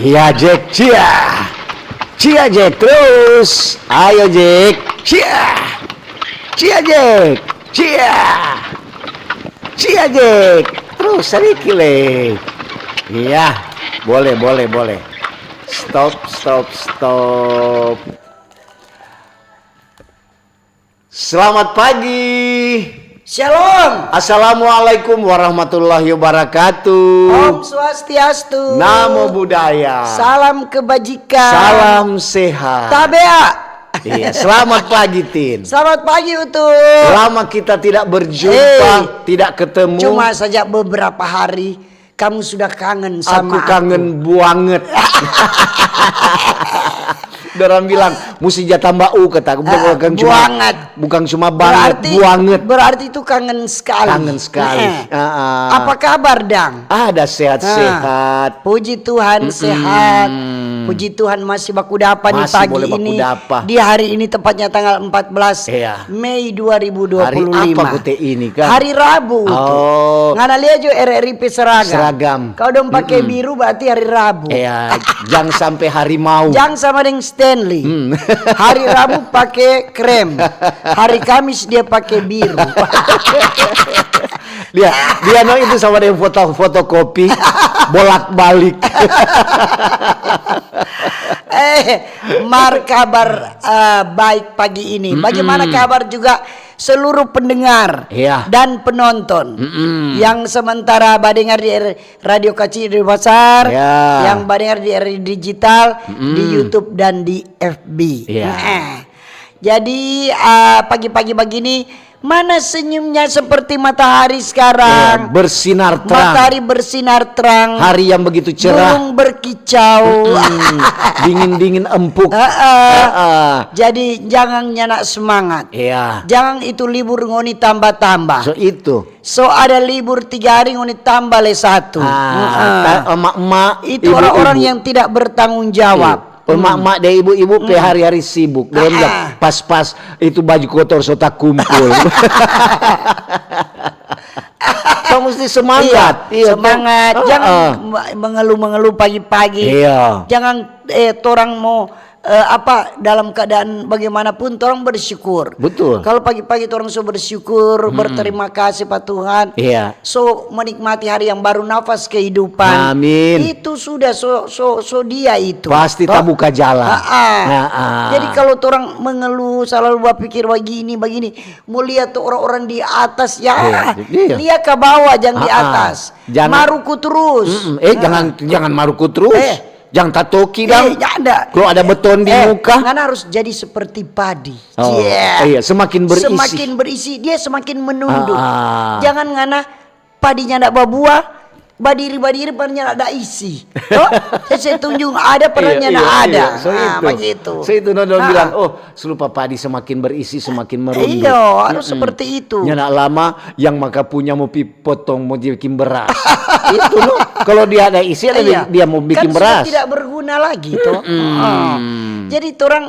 Iya Jack, cia, cia Jack terus, ayo Jack, cia, cia Jack, cia, cia Jack, terus sedikit le. Iya, boleh. Stop. Selamat pagi. Shalom. Assalamualaikum warahmatullahi wabarakatuh. Om Swastiastu. Namo Buddhaya. Salam kebajikan. Salam sehat. Tabea. Iya, selamat pagi Tin. Selamat pagi Utuh. Lama kita tidak berjumpa, tidak ketemu. Cuma saja beberapa hari kamu sudah kangen sama aku. Kangen banget. Orang bilang mesti jatah mbak kata bukan cuma banget, buanget. Berarti itu kangen sekali. Apa kabar Dang? Ada sehat. Puji Tuhan sehat. Puji Tuhan masih baku dapa nih pagi ini. Di hari ini tepatnya tanggal 14 Mei 2025. Hari apa kute ini kan? Hari Rabu. Ngana lihat jo RRIP seragam. Kau dong pakai biru berarti hari Rabu. Jangan sampai harimau. Jangan sama dengan Stanley. Hari Rabu pakai krem. Hari Kamis dia pakai biru. dia no itu sama dengan fotokopi bolak-balik. Mar kabar baik pagi ini. Bagaimana kabar juga seluruh pendengar dan penonton yang sementara badengar di Radio Kecil di Pasar, yang badengar di RRI Digital, di YouTube dan di FB. Jadi pagi-pagi begini, mana senyumnya seperti matahari sekarang, bersinar terang. Matahari bersinar terang. Hari yang begitu cerah. Burung berkicau. Dingin empuk. Jadi jangan nyanak semangat. Jangan itu libur ngoni tambah-tambah. So ada libur 3 hari ngoni tambah le 1. Emak-emak itu orang-orang yang tidak bertanggung jawab. Emak-emak dan ibu-ibu hari-hari sibuk. Pas-pas itu baju kotor sota kumpul. Kamu mesti semangat. Semangat. Jangan mengeluh-mengeluh pagi-pagi. Jangan torang mau dalam keadaan bagaimanapun orang bersyukur. Betul. Kalau pagi-pagi orang so bersyukur, berterima kasih Pak Tuhan. So menikmati hari yang baru, nafas kehidupan. Amin. Itu sudah so dia itu. Pasti tak buka jalan. Jadi kalau orang mengeluh selalu berpikir begini, mau lihat tuh orang-orang di atas lihat ke bawah jangan di atas. Maruku terus. Jangan maruku terus. Jangan tatoki dong. Kalau ada beton di muka. Kan harus jadi seperti padi. Semakin berisi. Semakin berisi dia semakin menunduk. Jangan ngana padinya ndak berbuah, badiri padanya ndak ada isi. Saya tunjuk ada perannya ndak ada. Begitu. Itu Nodon bilang, selupa padi semakin berisi semakin merunduk. Harus seperti itu. Nyanak lama yang maka punya mau potong mau bikin beras. Itu loh. Kalau dia ada isi dia mau bikin beras. Tidak berguna lagi toh. Jadi orang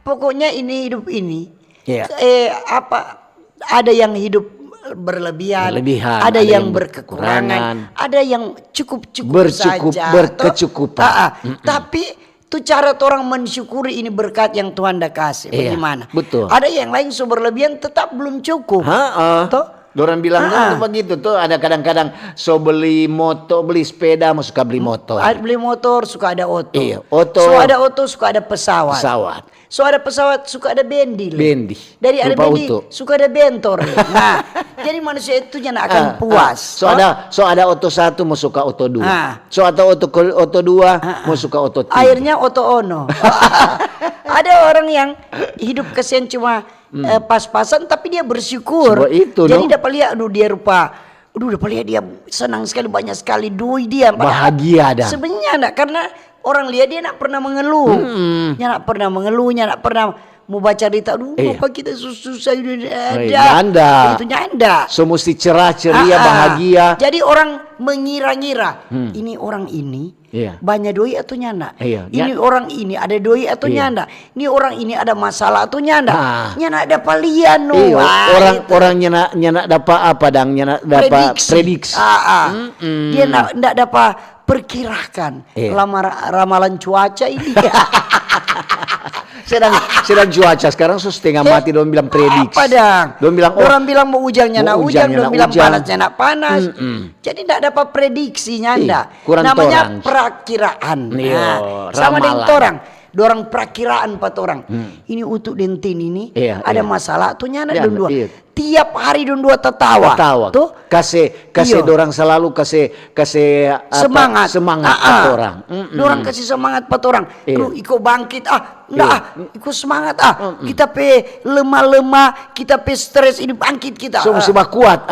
pokoknya ini hidup ini. Ada yang hidup berlebihan, ada yang berkekurangan, ada yang cukup saja. Berkecukupan. Tapi itu cara orang mensyukuri ini berkat yang Tuhan dah kasih. Bagaimana? Betul. Ada yang lain berlebihan tetap belum cukup. Orang bilang begitu tuh, ada kadang-kadang beli motor, beli sepeda, mau suka beli motor. Beli motor suka ada oto. Oto. Ada oto suka ada pesawat. Ada pesawat suka ada bendi. Dari ada bendi suka ada bentor. Nah, jadi manusia itu jangan akan puas. Ada oto 1 mau suka oto 2. Ada oto 2 mau suka oto 3. Akhirnya oto ono. Ada orang yang hidup kesian cuma pas-pasan tapi dia bersyukur. Jadi dapat lihat dia dapat lihat dia senang sekali, banyak sekali duit dia. Bahagia dah. Sebenarnya enggak, karena orang lihat dia enggak pernah mengeluh. Enggak pernah mengeluh, enggak pernah mau baca berita, apa kita susah ada. Itu nyanda. So mesti cerah, ceria, bahagia. Jadi orang mengira-ngira ini orang ini banyak doi atau nyanda. Ini orang ini ada doi atau nyanda. Ini orang ini ada masalah atau nyanda. Nyanda ada palian orang nyanda dapat apa dang, nyanda dapat prediksi. Dia ndak dapat perkirakan ramalan cuaca ini. sedang cuaca sekarang setengah mati, dong bilang prediksi. Apa dang? Orang bilang mau hujannya nak hujan, dong bilang panasnya nak panas. Jadi tidak dapat prediksinya anda. Namanya perakiraan. Sama dengan orang. Dorang perakiraan 4 orang. Ini untuk dentin ini ada masalah tuh nyana dua. Tiap hari dua tertawa. Tuh kasih dorang selalu kasih semangat orang. Dorang kasih semangat 4 orang. Iko bangkit ikut semangat kita pe lemah-lemah, kita pe stres ini bangkit kita. Mesti kuat.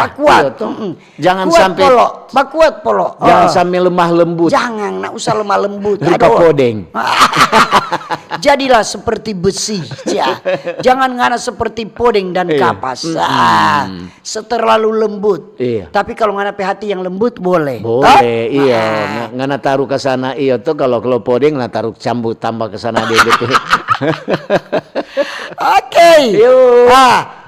Jangan kuat sampai kuat polo. Jangan sampai lemah lembut. Jangan, nak usah lemah lembut. Lupa podeng. Jadilah seperti besi, jangan ngana seperti podeng dan kapas. Seterlalu lembut. Tapi kalau ngana pe hati yang lembut boleh. Boleh, ngana taruh ke sana tuh kalau podeng ngana taruh cambuk tambah ke sana DDP. Oke.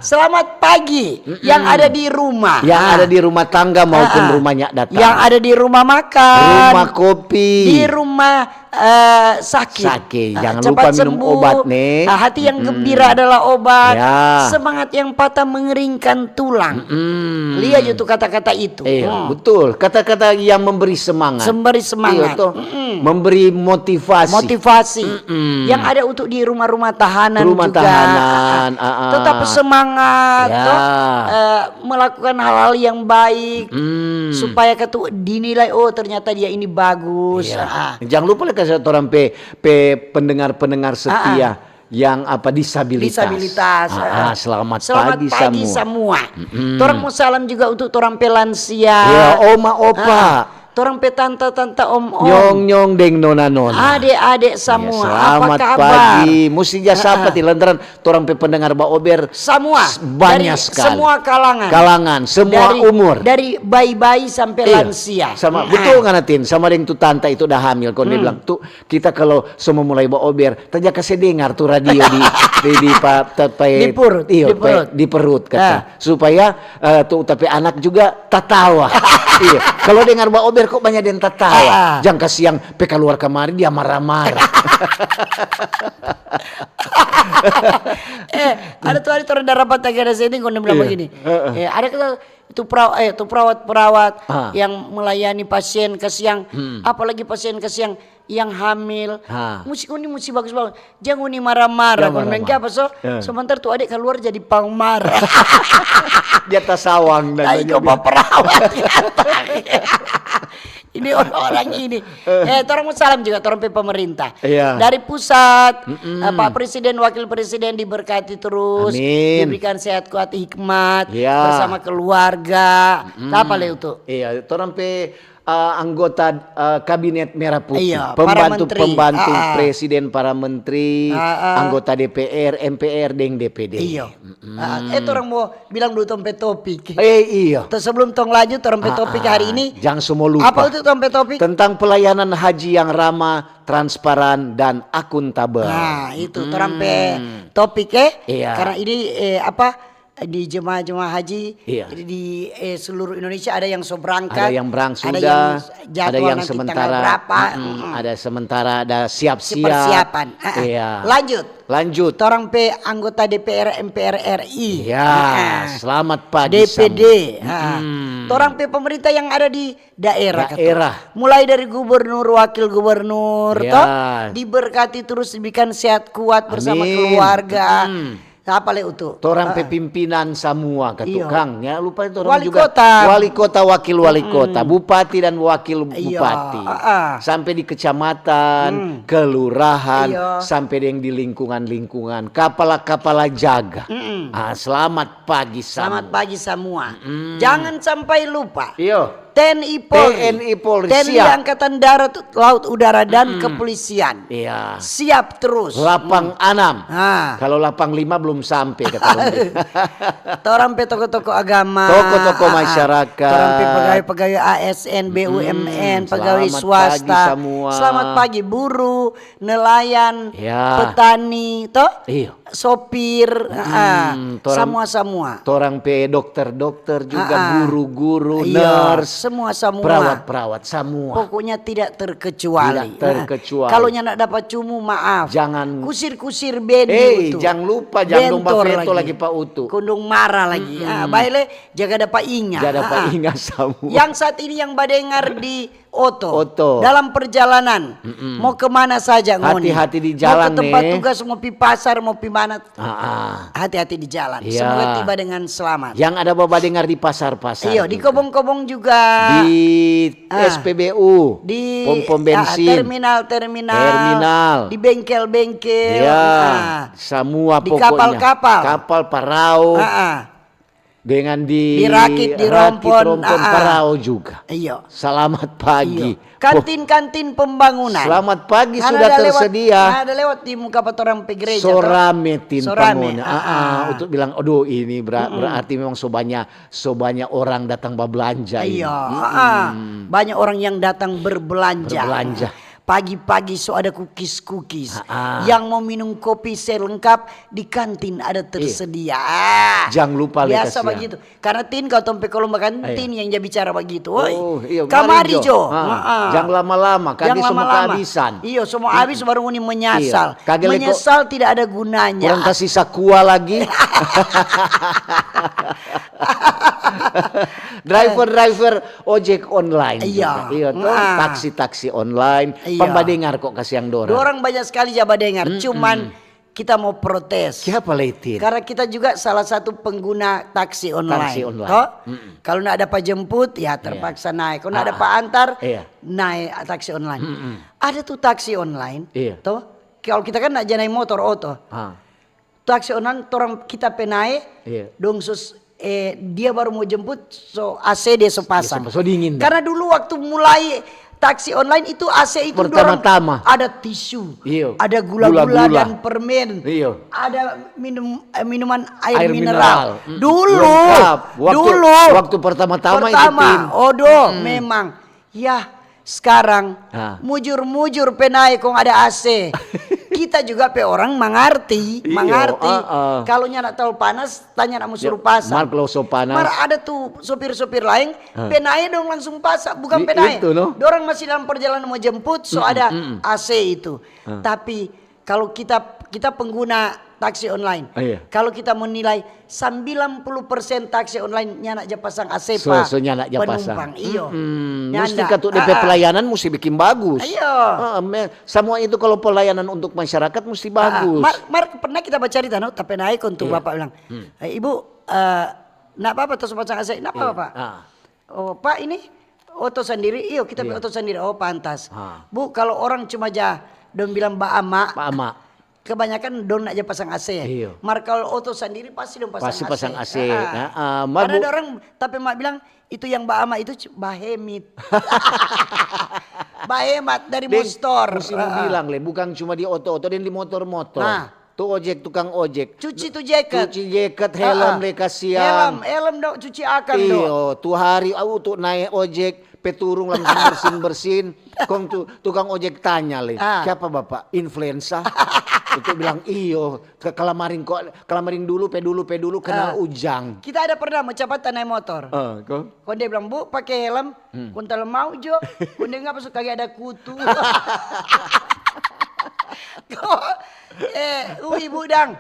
Selamat pagi yang ada di rumah. Yang ada di rumah tangga maupun rumahnya datang. Yang ada di rumah makan. Rumah kopi. Di rumah sakit. Jangan lupa minum obat nih. Hati yang gembira adalah obat. Semangat yang patah mengeringkan tulang. Lihat itu kata-kata itu. Betul. Kata-kata yang memberi semangat. Memberi semangat. Memberi motivasi. Yang ada untuk di rumah-rumah tahanan juga. Tetap semangat. Melakukan hal-hal yang baik supaya dinilai ternyata dia ini bagus. Jangan lupa kasih orang pendengar setia yang disabilitas. Selamat pagi semua. Torang mau salam juga untuk torang lansia. Oma opa. Torang pe tante om. Nyong deng nona. Adik-adik semua. Selamat apa kabar? Pagi. Mesti sapa di lantaran torang pe pendengar Ba Ober semua banyak sekali. Semua kalangan, semua umur. Dari bayi-bayi sampai lansia. Sama betul nganatin sama dengan tu tante itu udah hamil. Dia bilang tuh kita kalau semua mulai Ba Ober, tanya kasih dengar tuh radio di perut kata. Supaya tuh tapi anak juga tertawa. Kalau dengar Ba Ober kok banyak yang tertawa. Jangan kasih yang keluar kemari dia marah-marah. Ada tuh hari orang rapat agak sini kau bilang begini. Ada itu perawat yang melayani pasien kesiang, apalagi pasien kesiang yang hamil. Mesti bagus banget. Jangan uni marah-marah. Kalau main apa sebentar tuh adik keluar jadi pangmarah. Dia tasawang dan kau perawat. Ini orang ini. Orang mau salam juga orang pemerintah. Dari pusat, Pak Presiden, Wakil Presiden diberkati terus, diberikan sehat kuat hikmat bersama keluarga. Apa le itu? Orang anggota kabinet merah putih, pembantu presiden, para menteri, anggota DPR, MPR, dan DPD. Orang mau bilang dulu tompe topik. Terus sebelum tong lanjut tompe topik hari ini. Jangan semua lupa. Apa itu tompe topik? Tentang pelayanan haji yang ramah, transparan, dan akuntabel. Itu tompe topik karena ini di jemaah haji di seluruh Indonesia ada yang berangkat, ada yang berangkat ada yang sementara berapa, ada siap-siap persiapan. Lanjut. Orang anggota DPR MPR RI. Selamat pagi DPD. Orang pemerintah yang ada di daerah. Mulai dari gubernur, wakil gubernur, diberkati terus diberikan sehat kuat bersama keluarga. Apa le itu? Torang pimpinan semua ketukang lupa itu orang wali juga kota. Wali kota, wakil wali kota, bupati dan wakil bupati. Sampai di kecamatan, kelurahan, sampai yang di lingkungan-lingkungan, kapala jaga. Selamat pagi semua. Selamat pagi semua. Jangan sampai lupa. TNI Polri, TNI Angkatan Darat, Laut, Udara dan Kepolisian. Siap terus. Lapang 6. Kalau lapang 5 belum sampai kata orang toko-toko agama, toko-toko masyarakat, orang pegawai-pegawai ASN, BUMN, pegawai swasta. Semua. Selamat pagi buruh, nelayan, petani, sopir, semua. Torang pe dokter juga, guru-guru, nurse, semua. Perawat semua. Pokoknya tidak terkecuali. Kalau nak dapat cumu maaf. Jangan kusir bendi. Jangan lupa jangan domba veto lagi Pak Utu. Kundung marah lagi. Baiklah jaga dapat ingat. Jaga dapat ingat semua. Yang saat ini yang badengar di Oto. Dalam perjalanan mau kemana saja ngoni. Hati-hati di jalan, mau ke tempat tugas, mau pi pasar, mau pi mana. Hati-hati di jalan. Iya. Semoga tiba dengan selamat. Yang ada bawa dengar di pasar-pasar. Iya, di kobong-kobong juga. Di SPBU, di pom bensin, terminal, di bengkel-bengkel. Iya, semua di pokoknya. Kapal perahu. Dengan dirakit, dirompon, perahu juga. Iya. Selamat pagi. Iya. Kantin-kantin pembangunan. Selamat pagi sudah tersedia. Ada lewat di muka orang pe gereja. Sorametin pembangunan. Untuk bilang, aduh ini berarti memang banyak orang datang berbelanja. Iya. Banyak orang yang datang berbelanja. Pagi-pagi ada cookies. Yang mau minum kopi selengkap di kantin ada tersedia. Jangan lupa biasa begitu. Karena kalau tompe kalau makan tin yang dia bicara begitu. Kamari Jo. Jangan lama-lama. Semua kehabisan. Iya, semua habis baru ini menyesal. Menyesal tidak ada gunanya. Orang kasih sakua lagi. Driver ojek online. Iya. Taksi online. Pembadengar kok kasih yang dorang. Dorang banyak sekali dengar. Cuman kita mau protes. Siapa letin? Karena kita juga salah satu pengguna taksi online. Kalau nak dapat jemput ya terpaksa naik. Kalau nak dapat antar naik taksi online. Ada tuh taksi online. Toh kalau kita kan nak naik motor auto. Taksi online orang kita penai. Dong dia baru mau jemput AC dia pasang. So dingin. Karena dulu waktu mulai taksi online itu AC itu pertama-tama ada tisu, ada gula-gula dan permen, ada minuman air mineral. Dulu waktu pertama-tama itu memang ya. Sekarang mujur penai kong ada AC. Kita juga orang mengerti. Kalau nak tahu panas, tanya nak suruh pasang. Ada tuh sopir-sopir lain, penai dong langsung pasang, bukan penai. Dorang masih dalam perjalanan mau jemput, ada AC itu. Tapi kalau kita pengguna taksi online, kalau kita menilai 90% taksi online nyanak aja pasang AC pak penumpang. Mesti katuk DP pelayanan mesti bikin bagus. Semua itu kalau pelayanan untuk masyarakat mesti bagus. Pernah kita baca cerita tapi naik untuk bapak bilang, ibu nak apa terus pasang AC, nak apa pak? Oh pak ini oto sendiri, kita oto sendiri. Oh pantas. Bu kalau orang cuma aja dong bilang Mbak Ama. Kebanyakan don aja pasang AC ya. Kalau auto sendiri pasti dong pasang AC. Ada orang tapi mak bilang itu yang Mbak Ama itu bahemit. Bahemat dari Mostor. Mesti bilang bukan cuma di auto dan di motor-motor. Tuh tukang ojek. Cuci tuh jaket. Helm kasihan. Helm dong cuci akan dong. Tuh hari tuh naik ojek. Peturung langsung bersin. Kong tuh tukang ojek tanya siapa bapak? Influenza. Itu bilang kelamarin dulu kena ujang. Kita ada pernah mencapai naik motor. Kok dia bilang bu pakai helm, kuntal mau jo, kunde nggak masuk kagak ada kutu. Ibu dang,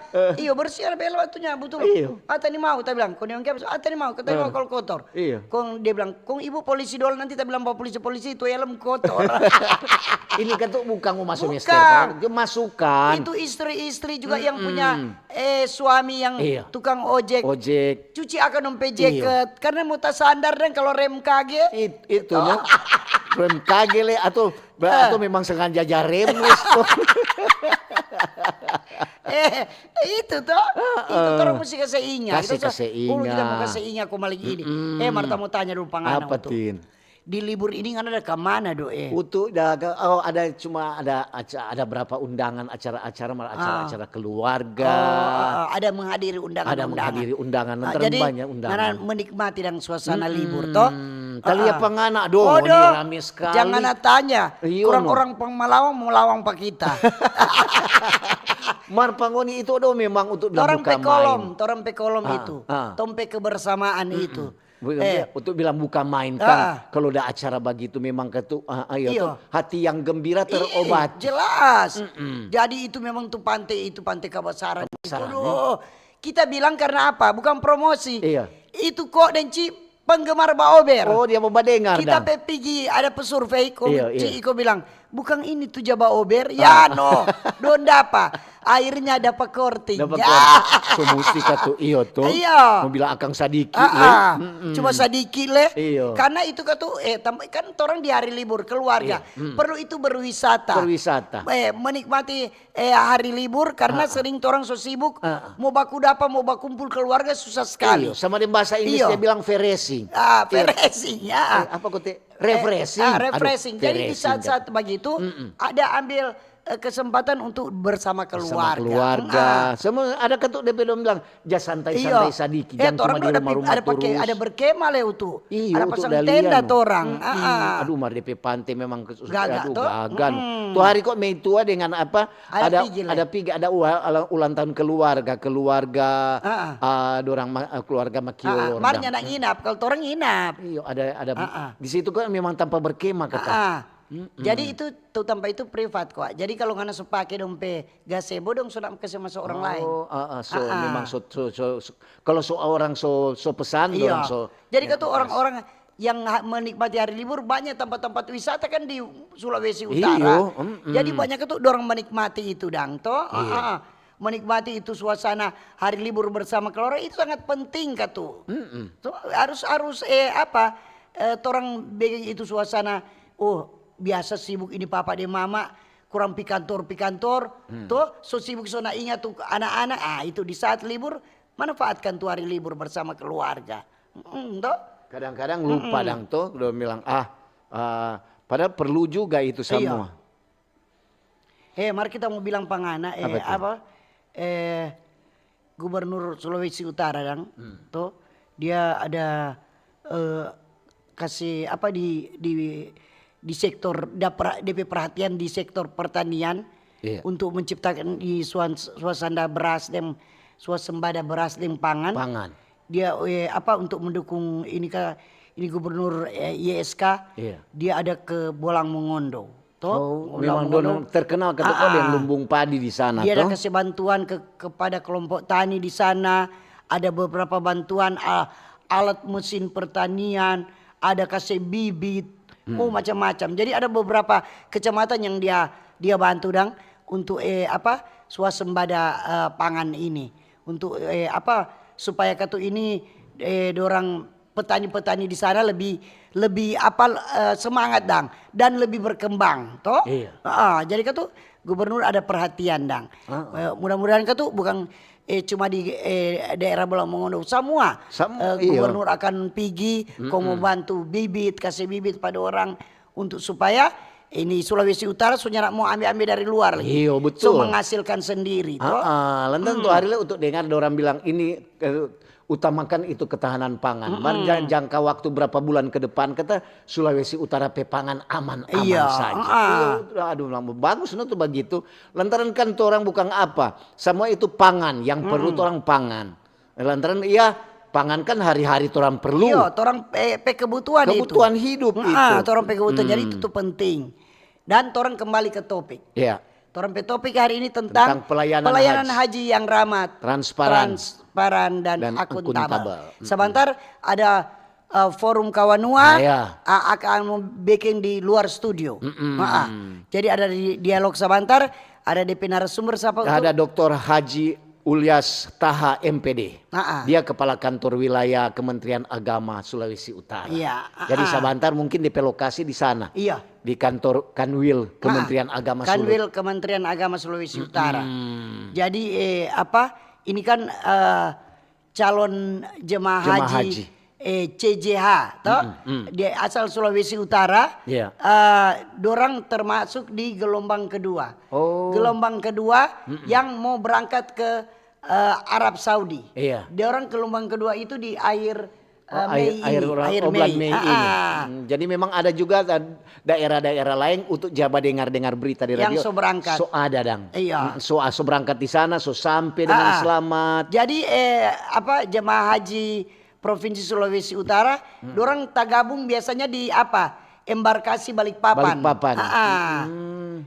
bersih ada helm atunya betul. Tadi mau, tak bilang, kau yang kayak tadi mau kalau kotor. Kong dia bilang, kong ibu polisi dol nanti tak bilang bawa polisi itu helm kotor. Ini kan tuh bukan mau masuk mister, dia masukkan. Itu istri-istri juga yang punya suami yang tukang ojek. Cuci akan dompet jaket karena mau tak sandar dan kalau rem kaget. Itu no. Rem kaget atau memang sengaja rem itu toh orang mesti kasih ingat. Kita mau kasih ingat kok maling ini. Marta mau tanya dulu pangana tuh. Di libur ini kan ada kemana Untuk ada berapa undangan acara keluarga. Ada menghadiri undangan. Jadi banyak undangan. Menikmati dan suasana libur toh. Kali apa ngana dong? Rame sekali. Jangan tanya. Orang-orang Malawang mau lawang pak kita. Mar pangoni itu do memang untuk bilang Torang buka main. Torang pekolom itu. Tompe kebersamaan itu. Untuk bilang buka main kan. Kalau ada acara begitu memang tuh hati yang gembira terobati. Jelas. Jadi itu memang tuh pantai Kabasaran. Kita bilang karena apa? Bukan promosi. Itu kok Denci penggemar Baober. Oh, dia mau dengar. Kita pergi ada pesurvei Iko bilang, bukan ini tuh Baober. Ya no. Donda apa? Airnya dapat korting. So musika tuh tuh. Mau bilang akang sadiki Cuma sadiki le. Karena itu kan orang di hari libur keluarga. Perlu itu berwisata. Menikmati hari libur karena sering orang so sibuk mau baku dapat mau bakumpul keluarga susah sekali. Sama di bahasa Inggris dia bilang feressing. Feressing ya. Apa kute? Refreshing. Refreshing. Jadi di saat-saat begitu ada ambil kesempatan untuk bersama keluarga. Semua ada ketuk DP dong bilang jangan santai sadiki, jangan cuma di rumah-rumah terus. Ada berkemah le itu. Ada pasang untuk tenda torang. Aduh mar DP pantai memang gagan. Tuh hari kok main tua dengan apa? Ada ulang tahun keluarga dorang keluarga Makior. Marnya nak nginap, kalau torang nginap. Iya, ada di situ kan memang tanpa berkemah kata. Jadi itu tuh tanpa itu privat kok. Jadi kalau ngana sepake dompe gazebo dong sudah ke sama seorang lain. Memang kalau seorang so pesan dorang so. Jadi itu orang-orang yang menikmati hari libur banyak tempat-tempat wisata kan di Sulawesi Utara. Jadi banyak itu dorang menikmati itu dang toh. Menikmati itu suasana hari libur bersama keluarga itu sangat penting katu. Harus orang bikin itu suasana biasa sibuk ini papa dan mama kurang pikantor tuh so sibuk so nak ingat tuh anak-anak itu di saat libur manfaatkan tuh hari libur bersama keluarga. Kadang-kadang lupa dang tuh udah bilang padahal perlu juga itu semua. Mari kita mau bilang pangana Gubernur Sulawesi Utara dang tuh dia ada kasih apa di sektor DP perhatian di sektor pertanian untuk menciptakan di suasana beras dan suasembada beras dan pangan. Dia untuk mendukung ini Gubernur YSK dia ada ke Bolang Mongondo. Memang terkenal ketika yang lumbung padi di sana. Dia ada kasih bantuan kepada kelompok tani di sana. Ada beberapa bantuan alat mesin pertanian, ada kasih bibit. Macam-macam. Jadi ada beberapa kecamatan yang dia bantu dang untuk suasembada pangan ini. Untuk supaya katu ini dorang petani-petani di sana lebih semangat dang dan lebih berkembang toh. Jadi katu gubernur ada perhatian dang. Mudah-mudahan katu bukan cuma di daerah Bolang Mongondo semua gubernur akan pergi mau bantu kasih bibit pada orang untuk supaya ini Sulawesi Utara soalnya mau ambil dari luar lagi. Betul. So menghasilkan sendiri toh. Lantas tuh hari untuk dengar orang bilang ini utamakan itu ketahanan pangan. Jangka waktu berapa bulan ke depan kata Sulawesi Utara pepangan aman saja. Aduh bagus tuh begitu. Lantaran kan orang bukan apa, semua itu pangan yang perlu orang pangan. Lantaran pangan kan hari-hari orang perlu. Orang kebutuhan hidup itu. Orang kebutuhan jadi itu tuh penting. Dan orang kembali ke topik. Orang topik hari ini tentang pelayanan haji yang ramah, transparan dan akuntabel. Sebentar ada forum Kawanua akan bikin di luar studio. Jadi ada dialog sebentar, ada DP narasumber siapa? Ada Dr. Haji Ulyas Taha MPD. Dia kepala kantor wilayah Kementerian Agama Sulawesi Utara. Jadi sebentar mungkin DP lokasi di sana. Di kantor Kanwil Kementerian Agama Kanwil Kementerian Agama Sulawesi Utara. Jadi ini kan calon jemaah haji CJH toh dia asal Sulawesi Utara. Dorang termasuk di gelombang kedua. Gelombang kedua yang mau berangkat ke Arab Saudi. Dorang gelombang kedua itu di akhir Akhir bulan Mei. Mei ini. Jadi memang ada juga daerah-daerah lain untuk dengar berita di radio. Yang so berangkat. So ada dang. Iya. So berangkat di sana, so sampai dengan selamat. Jadi jemaah haji Provinsi Sulawesi Utara, dorang gabung biasanya di embarkasi Balikpapan.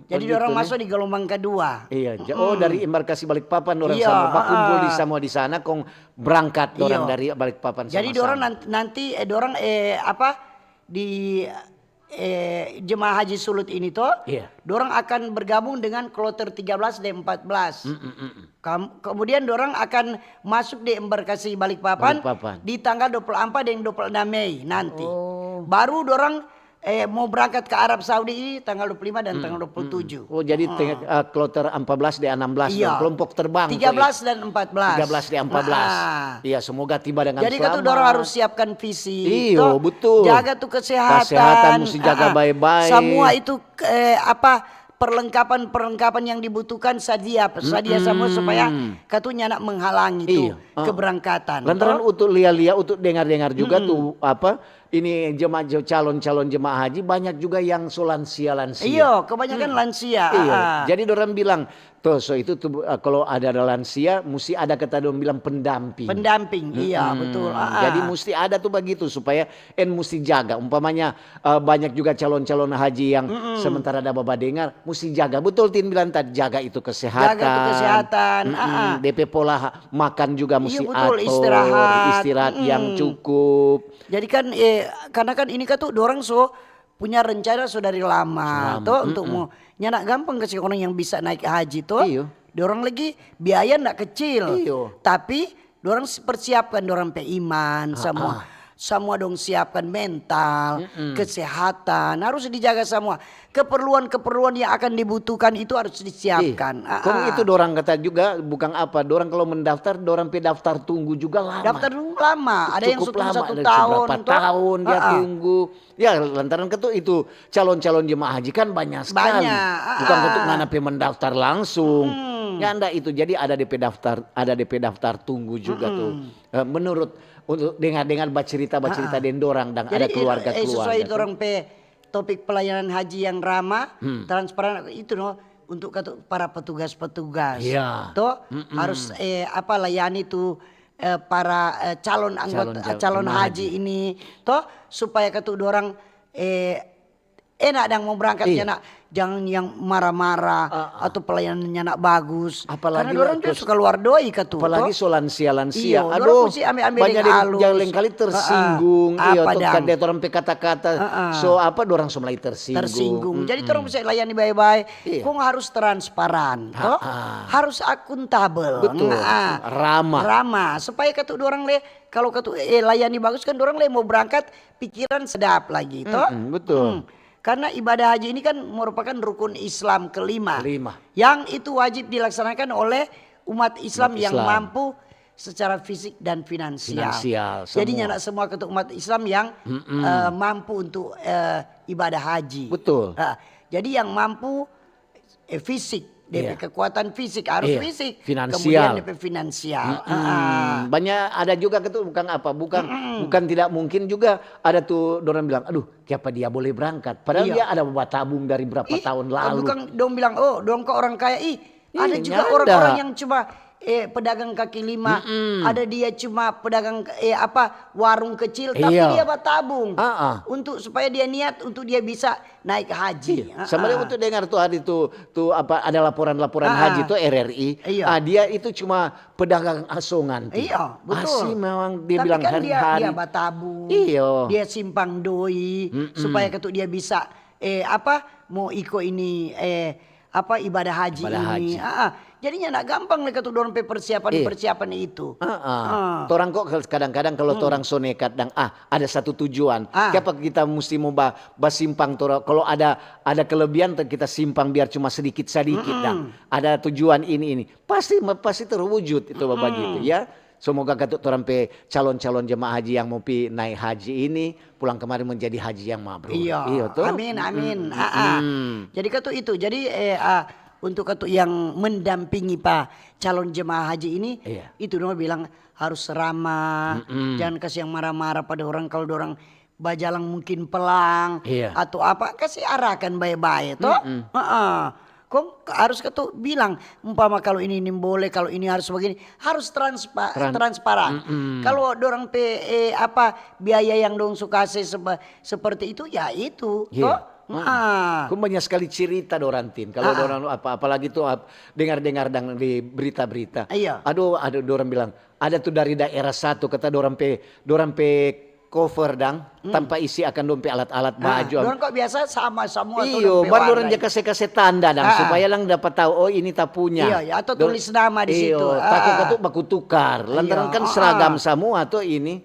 Jadi dorang masuk di gelombang kedua. Iya. Dari embarkasi Balikpapan dorang sama berkumpul di semua di sana, kong berangkat dorang dari Balikpapan. Jadi dorang nanti dorang di jemaah haji Sulut ini dorang akan bergabung dengan kloter 13 dan 14. Kemudian dorang akan masuk di embarkasi Balikpapan di tanggal 24 dan 26 Mei nanti. Baru dorang mau berangkat ke Arab Saudi ini tanggal 25 dan tanggal 27. Jadi kloter 14 dan 16 kelompok terbang. 13 dan 14. 13 dan 14. Iya, semoga tiba dengan jadi selamat. Jadi dorang harus siapkan visi. Iya, betul. Jaga tuh kesehatan. Kesehatan mesti jaga baik-baik. Semua itu perlengkapan yang dibutuhkan sedia semua supaya katunya nak menghalangi itu keberangkatan. Lantaran untuk lihat untuk dengar juga tuh ini calon jemaah haji banyak juga yang lansia. Iya, kebanyakan lansia. Iya. Jadi dorang bilang itu tuh kalau ada lansia mesti ada kata dorang bilang pendamping. Iya betul. Jadi mesti ada tuh begitu supaya mesti jaga. Umpamanya banyak juga calon haji yang sementara ada bapak dengar mesti jaga. Betul Tin bilang tadi, jaga itu kesehatan. Jaga itu kesehatan. DP pola makan juga mesti betul, atur. Istirahat yang cukup. Jadi kan karena kan ini kan tuh dorang punya rencana dari lama untuk mau nyanak gampang kasih orang yang bisa naik haji dorang lagi biaya ndak kecil. Tapi dorang persiapkan dorang iman semua dong siapkan mental, kesehatan harus dijaga semua. Keperluan yang akan dibutuhkan itu harus disiapkan. Itu dorang kata juga bukan dorang kalau mendaftar dorang daftar tunggu juga lama. Daftar tunggu lama. Ada yang cukup lama, 1 tahun. Berapa tahun dia tunggu. Ya lantaran itu calon-calon jemaah haji kan banyak sekali. Bukan untuk nganape mendaftar langsung. Ya enggak itu. Jadi ada DP daftar tunggu juga tuh. Menurut untuk dengar cerita den dorang dan ada keluarga-keluarga. Sesuai dorang topik pelayanan haji yang ramah, transparan itu untuk para petugas-petugas. Harus layani tuh para calon haji ini supaya dorang enak dan mau berangkatnya jangan yang marah-marah atau pelayanannya nak bagus. Apalagi karena orang tuh suka luar doi apalagi lansia. Aduh, banyak yang lain kali tersinggung. Kan dia orang kata-kata. Dorang mulai tersinggung. Jadi orang bisa layani baik-baik. Kong harus transparan. Harus akuntabel. Betul. Ramah. Supaya dorang kalau layani bagus kan dorang mau berangkat pikiran sedap lagi. Betul. Karena ibadah haji ini kan merupakan rukun Islam kelima. Yang itu wajib dilaksanakan oleh umat Islam yang mampu secara fisik dan finansial. Jadi nyanak semua umat Islam yang mampu untuk ibadah haji. Betul. Jadi yang mampu fisik. DP kekuatan fisik harus fisik, finansial. Kemudian DP finansial. Banyak ada juga bukan tidak mungkin juga ada tuh orang bilang, aduh, siapa dia boleh berangkat? Padahal dia ada tabung dari berapa tahun lalu. Bukan dong bilang, dong ke orang kaya, ada juga orang-orang yang cuma pedagang kaki lima, ada dia cuma pedagang warung kecil, tapi dia bertabung untuk supaya dia niat untuk dia bisa naik haji. Sama dia untuk dengar tuh hari tuh ada laporan haji tuh RRI. Dia itu cuma pedagang asongan. Iya, betul. Memang dia tapi bilang kan hari-hari. Dia bertabung, dia simpang doi supaya dia bisa mau ikut ini ibadah haji ini. Jadinya nak gampang dorang persiapan itu. Orang kok kadang-kadang kalau orang so nekat dan ada satu tujuan. Kenapa kita mesti mau basimpang kalau ada kelebihan kita simpang biar cuma sedikit-sedikit ada tujuan ini. Pasti terwujud itu Bapak gitu ya. Semoga orang calon-calon jemaah haji yang mau naik haji ini pulang kemarin menjadi haji yang mabrur. Iya tuh. Amin. Jadi itu. Jadi untuk yang mendampingi Pak calon jemaah haji ini, itu dong bilang harus ramah, jangan kasih yang marah-marah pada orang kalau orang bajalang mungkin pelang atau apa, kasih arahkan baik-baik toh. Kok harus tuh bilang umpama kalau ini boleh, kalau ini harus begini, harus transparan. Kalau dorang biaya yang dong suka seperti itu ya itu toh. Kok banyak sekali cerita dorantin kalau dorang apalagi tuh dengar-dengar di berita-berita. Aduh dorang bilang ada tuh dari daerah satu kata dorang pe cover tanpa isi akan dompet alat-alat baju. Dorang kok biasa sama semua. Iyo, baru dorang dia kasih tanda supaya lang dapat tahu oh ini tak punya. Iya, atau tulis nama di situ. Takut baku tukar. Lantaran kan seragam semua tuh ini.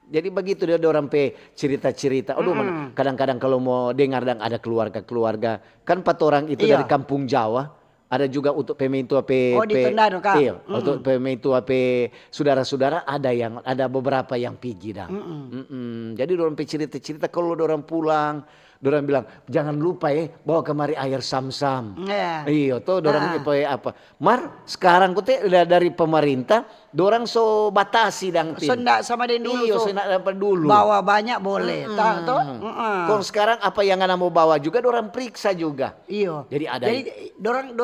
Jadi begitu dia dorang pe cerita-cerita. Aduh, kadang-kadang kalau mau dengar ada keluarga-keluarga kan 4 orang itu dari kampung Jawa. Ada juga untuk pemintua di Tondano Kak. Iya, untuk pemintua saudara-saudara ada beberapa yang pergi Jadi dorang cerita-cerita kalau dorang pulang, dorang bilang jangan lupa bawa kemari air sam-sam. Iya, tuh dorang apa? Mar sekarang dari pemerintah dorang so batasi Sendak sama den dulu. Iya, sendak dapat dulu. Bawa banyak boleh. Kalau sekarang apa yang anda mau bawa juga dorang periksa juga. Iya. Jadi dorang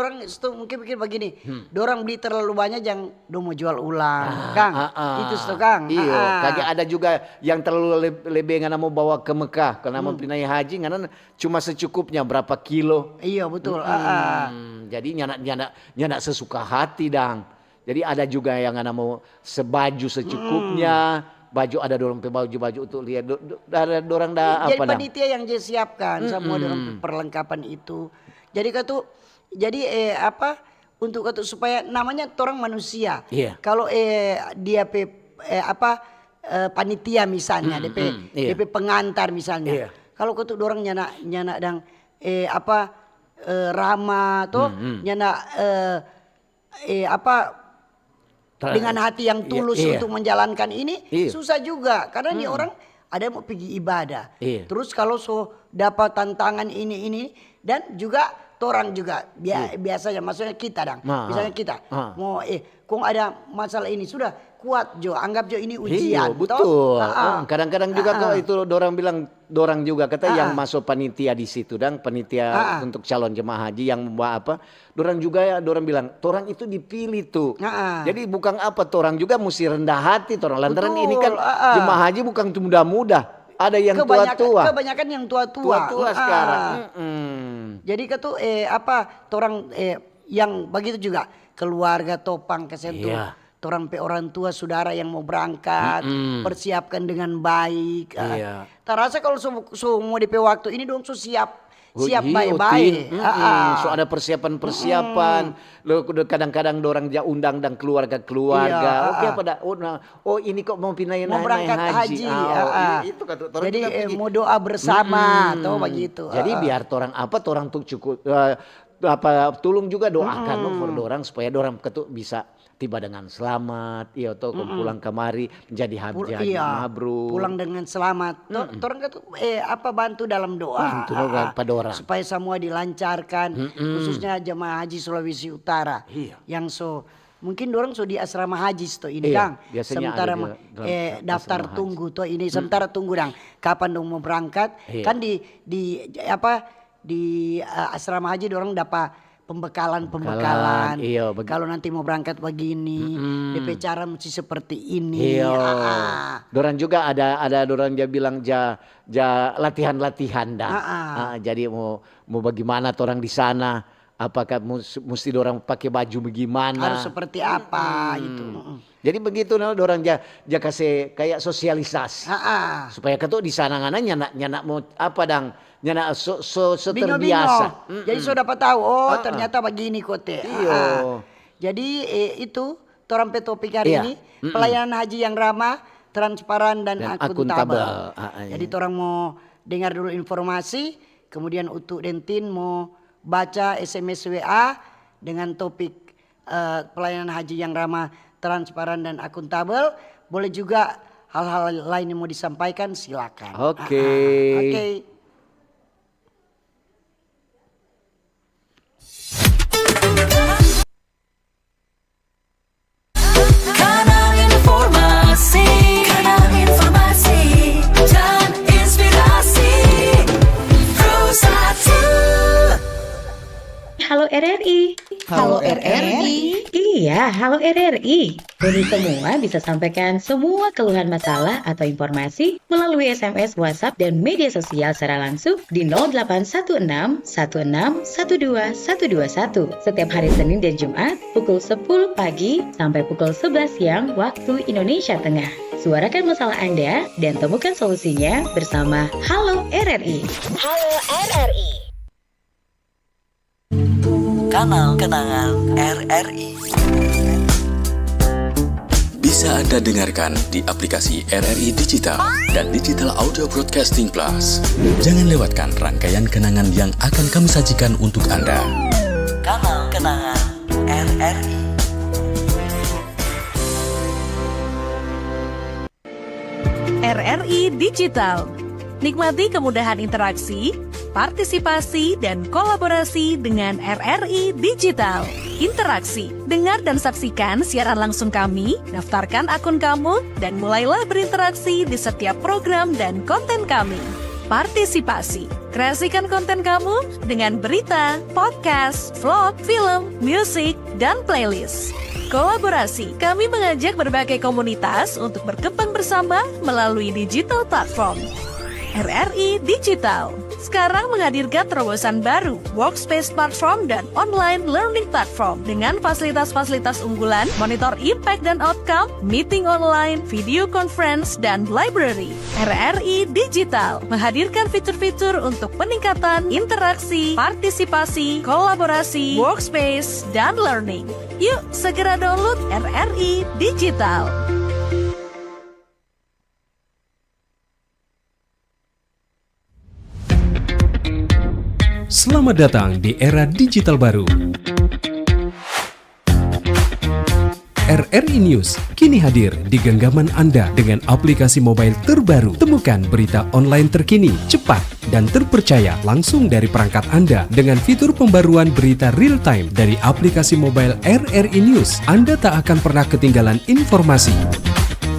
mungkin pikir begini. Dorang beli terlalu banyak yang mau jual ulang, Kang. Itu Kang. Iya. Kagak ada juga yang terlalu lebih ngana mau bawa ke Mekah karena mau pindah haji ngana cuma secukupnya berapa kilo. Iya betul. Jadi nyanak sesuka hati Jadi ada juga yang ngana mau sebaju secukupnya. Baju ada dorang baju untuk lihat dorang jadi panitia yang dia siapkan semua dorang perlengkapan itu. Jadi untuk supaya namanya orang manusia. Kalau dia panitia misalnya, DP pengantar misalnya. Kalau kau dorang nyana ramah tuh nyana dengan hati yang tulus untuk menjalankan ini susah juga karena dia orang ada yang mau pergi ibadah. Terus kalau dapat tantangan ini dan juga orang juga biasanya maksudnya kita misalnya kita mau kong ada masalah ini sudah kuat Jo, anggap Jo ini ujian. Betul. Kadang-kadang juga kalau itu dorang juga kata yang masuk panitia di situ panitia untuk calon jemaah haji yang membawa apa, dorang juga dorang bilang torang itu dipilih tuh. Jadi bukan torang juga mesti rendah hati torang. Lantaran ini kan jemaah haji bukan muda-muda. Ada yang tua-tua. Kebanyakan yang tua-tua. Tua-tua sekarang. Jadi torang yang begitu juga keluarga topang kesentuh. Orang orang tua saudara yang mau berangkat persiapkan dengan baik. Terasa kalau semua DP waktu ini dong siap baik-baik. So ada persiapan. Kadang-kadang dorang undang dan keluarga. Oke apa ini kok mau pindahin mau berangkat haji. Itu jadi mau doa bersama atau begitu. Jadi biar orang tuh cukup tolong juga doakan for dorang supaya dorang bisa tiba dengan selamat, atau pulang kemari menjadi haji mabrur. Pulang dengan selamat. Orang bantu dalam doa. Supaya semua dilancarkan, khususnya jemaah haji Sulawesi Utara. Yang mungkin dorang di asrama haji ini Kang. Sementara daftar tunggu ini sementara tunggu kapan dong mau berangkat. Kan di asrama haji dorang dapat pembekalan. Kalau nanti mau berangkat begini, DP cara mesti seperti ini. Dorang juga ada dorang dia bilang latihan-latihan jadi mau bagaimana orang di sana, apakah mesti dorang pakai baju bagaimana? Harus seperti apa itu. Jadi begitu dorang kasih kayak sosialisasi. Supaya di sana nyana mau nyana terbiasa. Jadi dapat tahu ternyata begini kote. Jadi itu torampe topik hari ini pelayanan haji yang ramah, transparan dan akuntabel. Jadi orang mau dengar dulu informasi, kemudian untuk Dentin mau baca SMS WA dengan topik pelayanan haji yang ramah, transparan dan akuntabel. Boleh juga hal-hal lain yang mau disampaikan silakan. Oke. RRI. Halo RRI. Iya, halo RRI. Ini semua bisa sampaikan semua keluhan masalah atau informasi melalui SMS, WhatsApp, dan media sosial secara langsung di 0816 16 12 121 setiap hari Senin dan Jumat pukul 10 pagi sampai pukul 11 siang waktu Indonesia Tengah. Suarakan masalah Anda dan temukan solusinya bersama Halo RRI. Halo RRI. Kanal Kenangan RRI. Bisa Anda dengarkan di aplikasi RRI Digital dan Digital Audio Broadcasting Plus. Jangan lewatkan rangkaian kenangan yang akan kami sajikan untuk Anda. Kanal Kenangan RRI. RRI Digital. Nikmati kemudahan interaksi, partisipasi, dan kolaborasi dengan RRI Digital. Interaksi, dengar dan saksikan siaran langsung kami, daftarkan akun kamu, dan mulailah berinteraksi di setiap program dan konten kami. Partisipasi, kreasikan konten kamu dengan berita, podcast, vlog, film, musik, dan playlist. Kolaborasi, kami mengajak berbagai komunitas untuk berkembang bersama melalui digital platform. RRI Digital sekarang menghadirkan terobosan baru, workspace platform dan online learning platform dengan fasilitas-fasilitas unggulan, monitor impact dan outcome, meeting online, video conference, dan library. RRI Digital menghadirkan fitur-fitur untuk peningkatan interaksi, partisipasi, kolaborasi, workspace, dan learning. Yuk, segera download RRI Digital. Selamat datang di era digital baru. RRI News kini hadir di genggaman Anda dengan aplikasi mobile terbaru. Temukan berita online terkini, cepat, dan terpercaya langsung dari perangkat Anda dengan fitur pembaruan berita real time dari aplikasi mobile RRI News. Anda tak akan pernah ketinggalan informasi.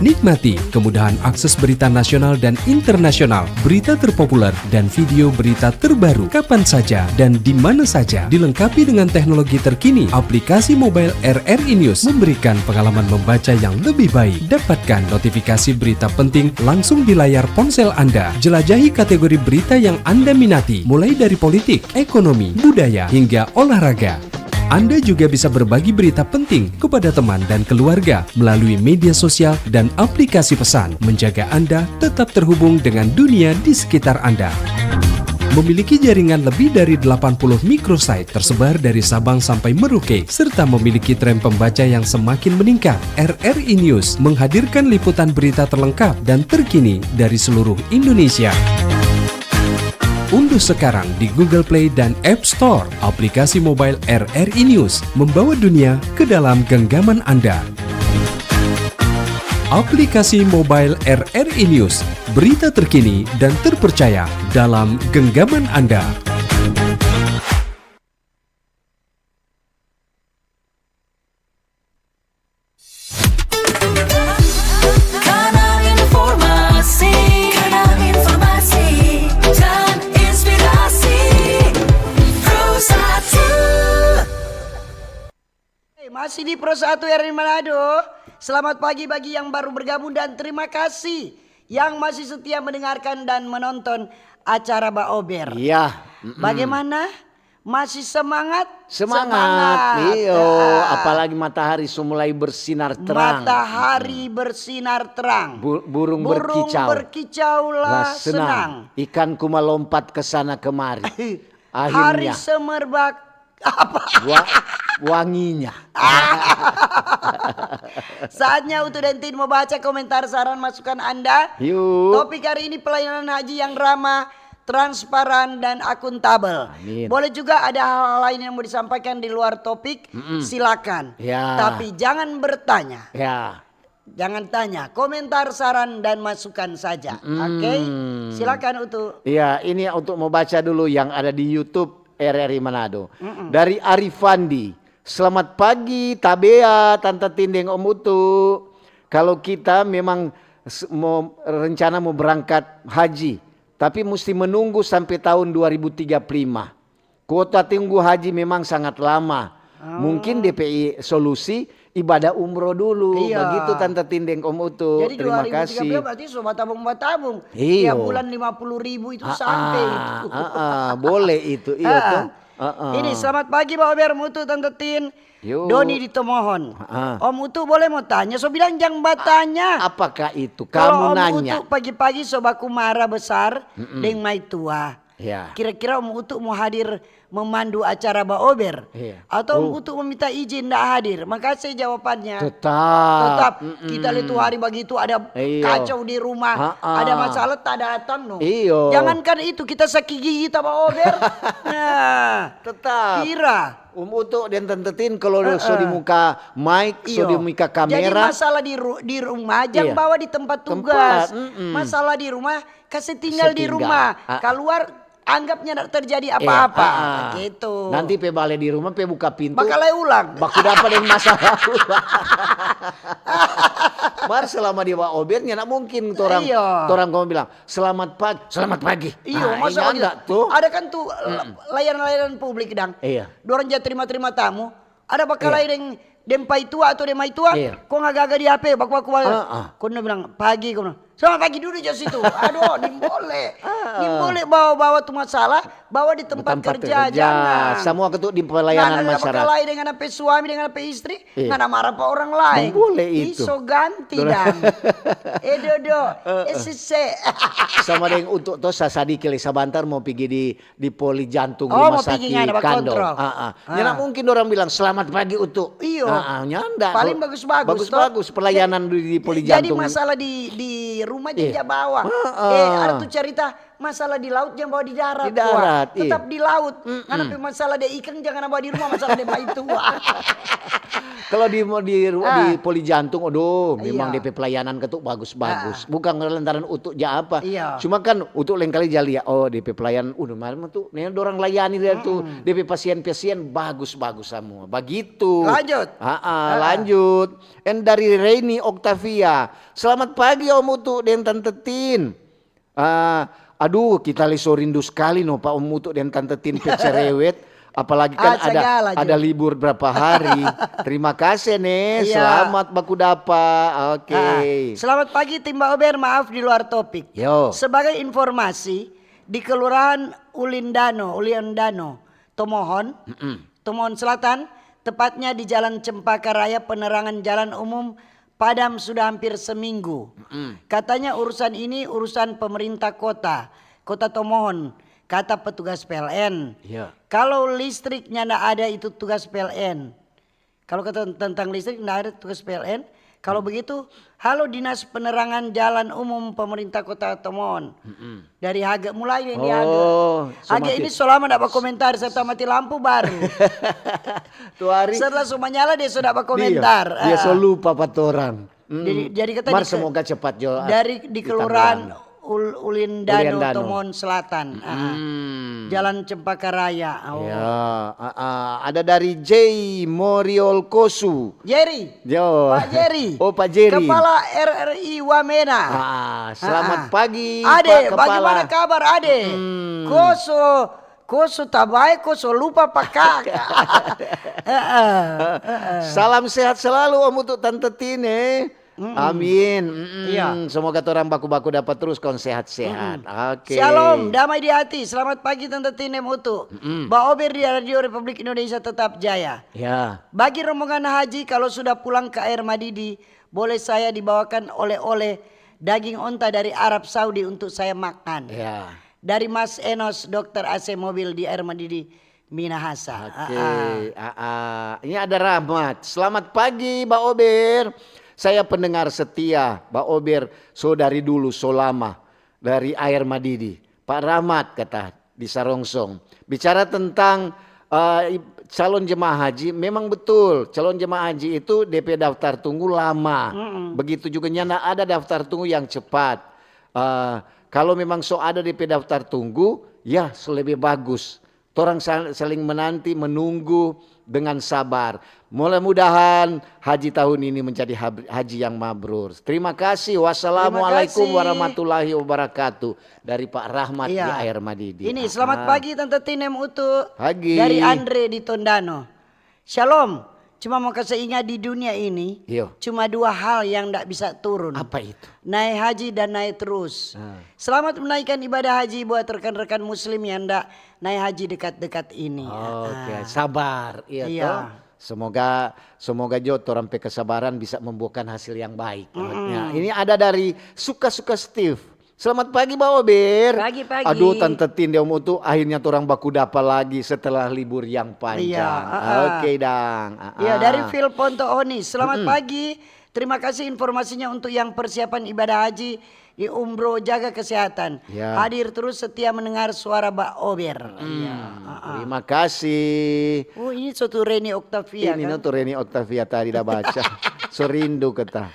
Nikmati kemudahan akses berita nasional dan internasional, berita terpopuler, dan video berita terbaru kapan saja dan di mana saja. Dilengkapi dengan teknologi terkini, aplikasi mobile RRI News memberikan pengalaman membaca yang lebih baik. Dapatkan notifikasi berita penting langsung di layar ponsel Anda. Jelajahi kategori berita yang Anda minati, mulai dari politik, ekonomi, budaya, hingga olahraga. Anda juga bisa berbagi berita penting kepada teman dan keluarga melalui media sosial dan aplikasi pesan, menjaga Anda tetap terhubung dengan dunia di sekitar Anda. Memiliki jaringan lebih dari 80 microsite tersebar dari Sabang sampai Merauke, serta memiliki tren pembaca yang semakin meningkat. RRI News menghadirkan liputan berita terlengkap dan terkini dari seluruh Indonesia. Unduh sekarang di Google Play dan App Store aplikasi mobile RRI News, membawa dunia ke dalam genggaman Anda. Aplikasi mobile RRI News, berita terkini dan terpercaya dalam genggaman Anda. Masih di Pro 1 RRI Manado. Selamat pagi bagi yang baru bergabung dan terima kasih yang masih setia mendengarkan dan menonton acara Baober. Iya. Bagaimana? Masih semangat? Semangat. Iyo, apalagi matahari mulai bersinar terang. Matahari bersinar terang. Burung berkicau. Berkicaulah senang. Ikan melompat ke sana kemari. Hari Akhirnya semerbak apa? Wanginya. Saatnya untuk Dentin membaca komentar, saran, masukan Anda. Yuk. Topik hari ini pelayanan haji yang ramah, transparan, dan akuntabel. Amin. Boleh juga ada hal-hal lain yang mau disampaikan di luar topik, silakan. Ya. Tapi jangan bertanya. Ya. Jangan tanya, komentar, saran, dan masukan saja. Oke? Silakan untuk. Iya, ini untuk membaca dulu yang ada di YouTube RRI Manado. Dari Arifandi. Selamat pagi Tabea, Tante Tindeng, Om Utu. Kalau kita memang rencana mau berangkat haji, tapi mesti menunggu sampai tahun 2035. Kuota tunggu haji memang sangat lama. Mungkin DPI solusi ibadah umroh dulu. Iya. Begitu Tante Tindeng Om Utu. Jadi Terima 2013 kasih. berarti sobat tabung. Iya. Tiap bulan 50.000 itu sampai itu. Boleh itu. Iya tuh. Ini selamat pagi Pak Ober Mutu Tante Tin. Yo. Doni di Tomohon. Om Utu boleh mau tanya? So bilang jangan tanya. Apakah itu? Kalau Kamu Om nanya. Utu pagi-pagi sobaku marah besar dengan mai tua. Ya. Kira-kira Om Utu mau hadir memandu acara Mbak Ober? Iya. Atau Om Utu meminta izin tidak hadir? Makasih jawabannya. Tetap. Kita lihat tuh hari begitu ada Iyo. kacau di rumah, ada masalah tak datang no. Iyo. Jangankan itu kita sakit gigi Mbak Ober. Nah, Tetap. kira. Utu dan Tante Tin kalau so di muka mic, so di muka Jadi kamera. masalah di rumah jangan Iya. bawa di tempat tugas. Tempat, Masalah di rumah kasih tinggal di rumah. Keluar anggapnya tidak terjadi apa-apa. Gitu. Nanti pe balik di rumah pe buka pintu. Bakal ulang. Baku dapat yang masalah. Mar selama di Pak Ober nggak mungkin orang Iya. orang kamu bilang selamat pagi. Iya, Nah, masa ini gitu. enggak tuh. Ada kan tuh layanan-layanan publik dang. Iya. Dorang jadi terima tamu. Ada bakal Iya. lain yang dempai tua atau demai tua. Iya. Kok nggak gagah di HP baku-baku. Kau bilang pagi kau bilang. Selamat pagi dulu aja situ. Aduh, boleh bawa tuh masalah, bawa di tempat kerja. Jangan. Semua ketuk di pelayanan Bakal masyarakat. lain dengan HP suami dengan HP istri. Iya. Nggak ada marah pak orang lain. Boleh itu. Iso ganti dang. Dodo. Sise. Sama dengan untuk tuh sasadi kali sabantar mau pergi di poli jantung Oh, rumah mau pergi sakit ngana, bak Kando. kontrol. Nggak mungkin orang bilang selamat pagi untuk. Iya. Nyanda. Paling bagus-bagus. Bagus pelayanan di poli Jadi jantung. masalah di rumah Iya. jangan bawa. Ada tuh cerita masalah di laut jangan bawa di darat. Di darat, Wah. Tetap di laut. Karena masalah di ikan jangan bawa di rumah, masalah di bayi tua. Kalau di poli jantung, memang Iya. DP pelayanan ketuk bagus-bagus. Bukan lantaran untuk apa. Iya. Cuma kan untuk lain kali jali ya. Oh DP pelayanan, malam tuh, nih orang layani dia tuh. DP pasien-pasien bagus-bagus semua. Begitu. Lanjut. Lanjut. And dari Reini Octavia. Selamat pagi Om Utu dan Tante Tin. Aduh kita leso rindu sekali no Pak Om Utu dan Tante Tin pecerewet. Apalagi kan ada libur berapa hari. Terima kasih nih. Iya. Selamat baku dapa. Oke. Selamat pagi tim Mbak Ober, maaf di luar topik. Yo. Sebagai informasi di Kelurahan Ulindano, Tomohon Selatan, tepatnya di Jalan Cempaka Raya, penerangan jalan umum padam sudah hampir seminggu. Katanya urusan ini urusan pemerintah kota Tomohon, kata petugas PLN. Iya. Kalau listriknya tidak ada itu tugas PLN. Kalau kata tentang listrik tidak ada tugas PLN. Kalau begitu, halo Dinas Penerangan Jalan Umum Pemerintah Kota Tomohon. Dari Haga mulai ini Haga ini selama tidak berkomentar serta mati lampu baru. Tuh hari. Setelah semuanya dia sudah berkomentar. Dia selalu lupa orang. Jadi kata Mar semoga cepat jo. di Kelurahan Ulindano, Tomohon Selatan. Jalan Cempaka Raya. Ya, ada dari J Moriol Kosu. Jerry. Pak Jerry. Oh Pak Jerry. Kepala RRI Wamena. Selamat pagi Ade, Pak Kepala. bagaimana kabar Ade? Koso tabai, koso lupa Pak Kakak. Salam sehat selalu Om untuk Tante Tine. Amin. Iya. Semoga orang baku-baku dapat terus kon sehat-sehat. Oke. Shalom, damai di hati. Selamat pagi Tante Tine Mutu. Mbak Ober di Radio Republik Indonesia tetap jaya. Ya. Bagi rombongan haji kalau sudah pulang ke Air Madidi, boleh saya dibawakan oleh-oleh daging onta dari Arab Saudi untuk saya makan. Ya. Dari Mas Enos, dokter AC mobil di Air Madidi, Minahasa. Oke. Ini ada Rahmat. Selamat pagi Mbak Ober. Saya pendengar setia Mbak Ober, dari dulu so lama dari Air Madidi. Pak Rahmat kata di Sarongsong. Bicara tentang calon jemaah haji, memang betul calon jemaah haji itu DP daftar tunggu lama. Begitu juga nyana ada daftar tunggu yang cepat. Kalau memang ada DP daftar tunggu, ya lebih bagus. Torang saling menanti, menunggu dengan sabar. Mudah-mudahan haji tahun ini menjadi haji yang mabrur. Terima kasih. Wassalamualaikum warahmatullahi wabarakatuh. Dari Pak Rahmat di Air Madidi. Ini selamat pagi Tante Tinem Utu. Pagi. Dari Andre di Tondano. Shalom. Cuma mau kasih ingat di dunia ini cuma 2 hal yang tidak bisa turun. Apa itu? Naik haji dan naik terus. Selamat menaikkan ibadah haji buat rekan-rekan muslim yang tidak naik haji dekat-dekat ini. Oke, sabar. Iya. Iya. Semoga jo orang kesabaran bisa membuahkan hasil yang baik. Ya, ini ada dari Suka-Suka Steve. Selamat pagi Mbak Ober. Pagi-pagi. Aduh Tante Tindem Utu akhirnya orang baku dapat lagi setelah libur yang panjang. Oke Dang. Iya dari Phil Ponto Oni. Selamat pagi. Terima kasih informasinya untuk yang persiapan ibadah haji di umroh, jaga kesehatan. Hadir terus setia mendengar suara Mbak Ober. Terima kasih. Oh ini suatu Reni Octavia ini kan? tuh Reni Octavia tadi dah baca. So rindu kata.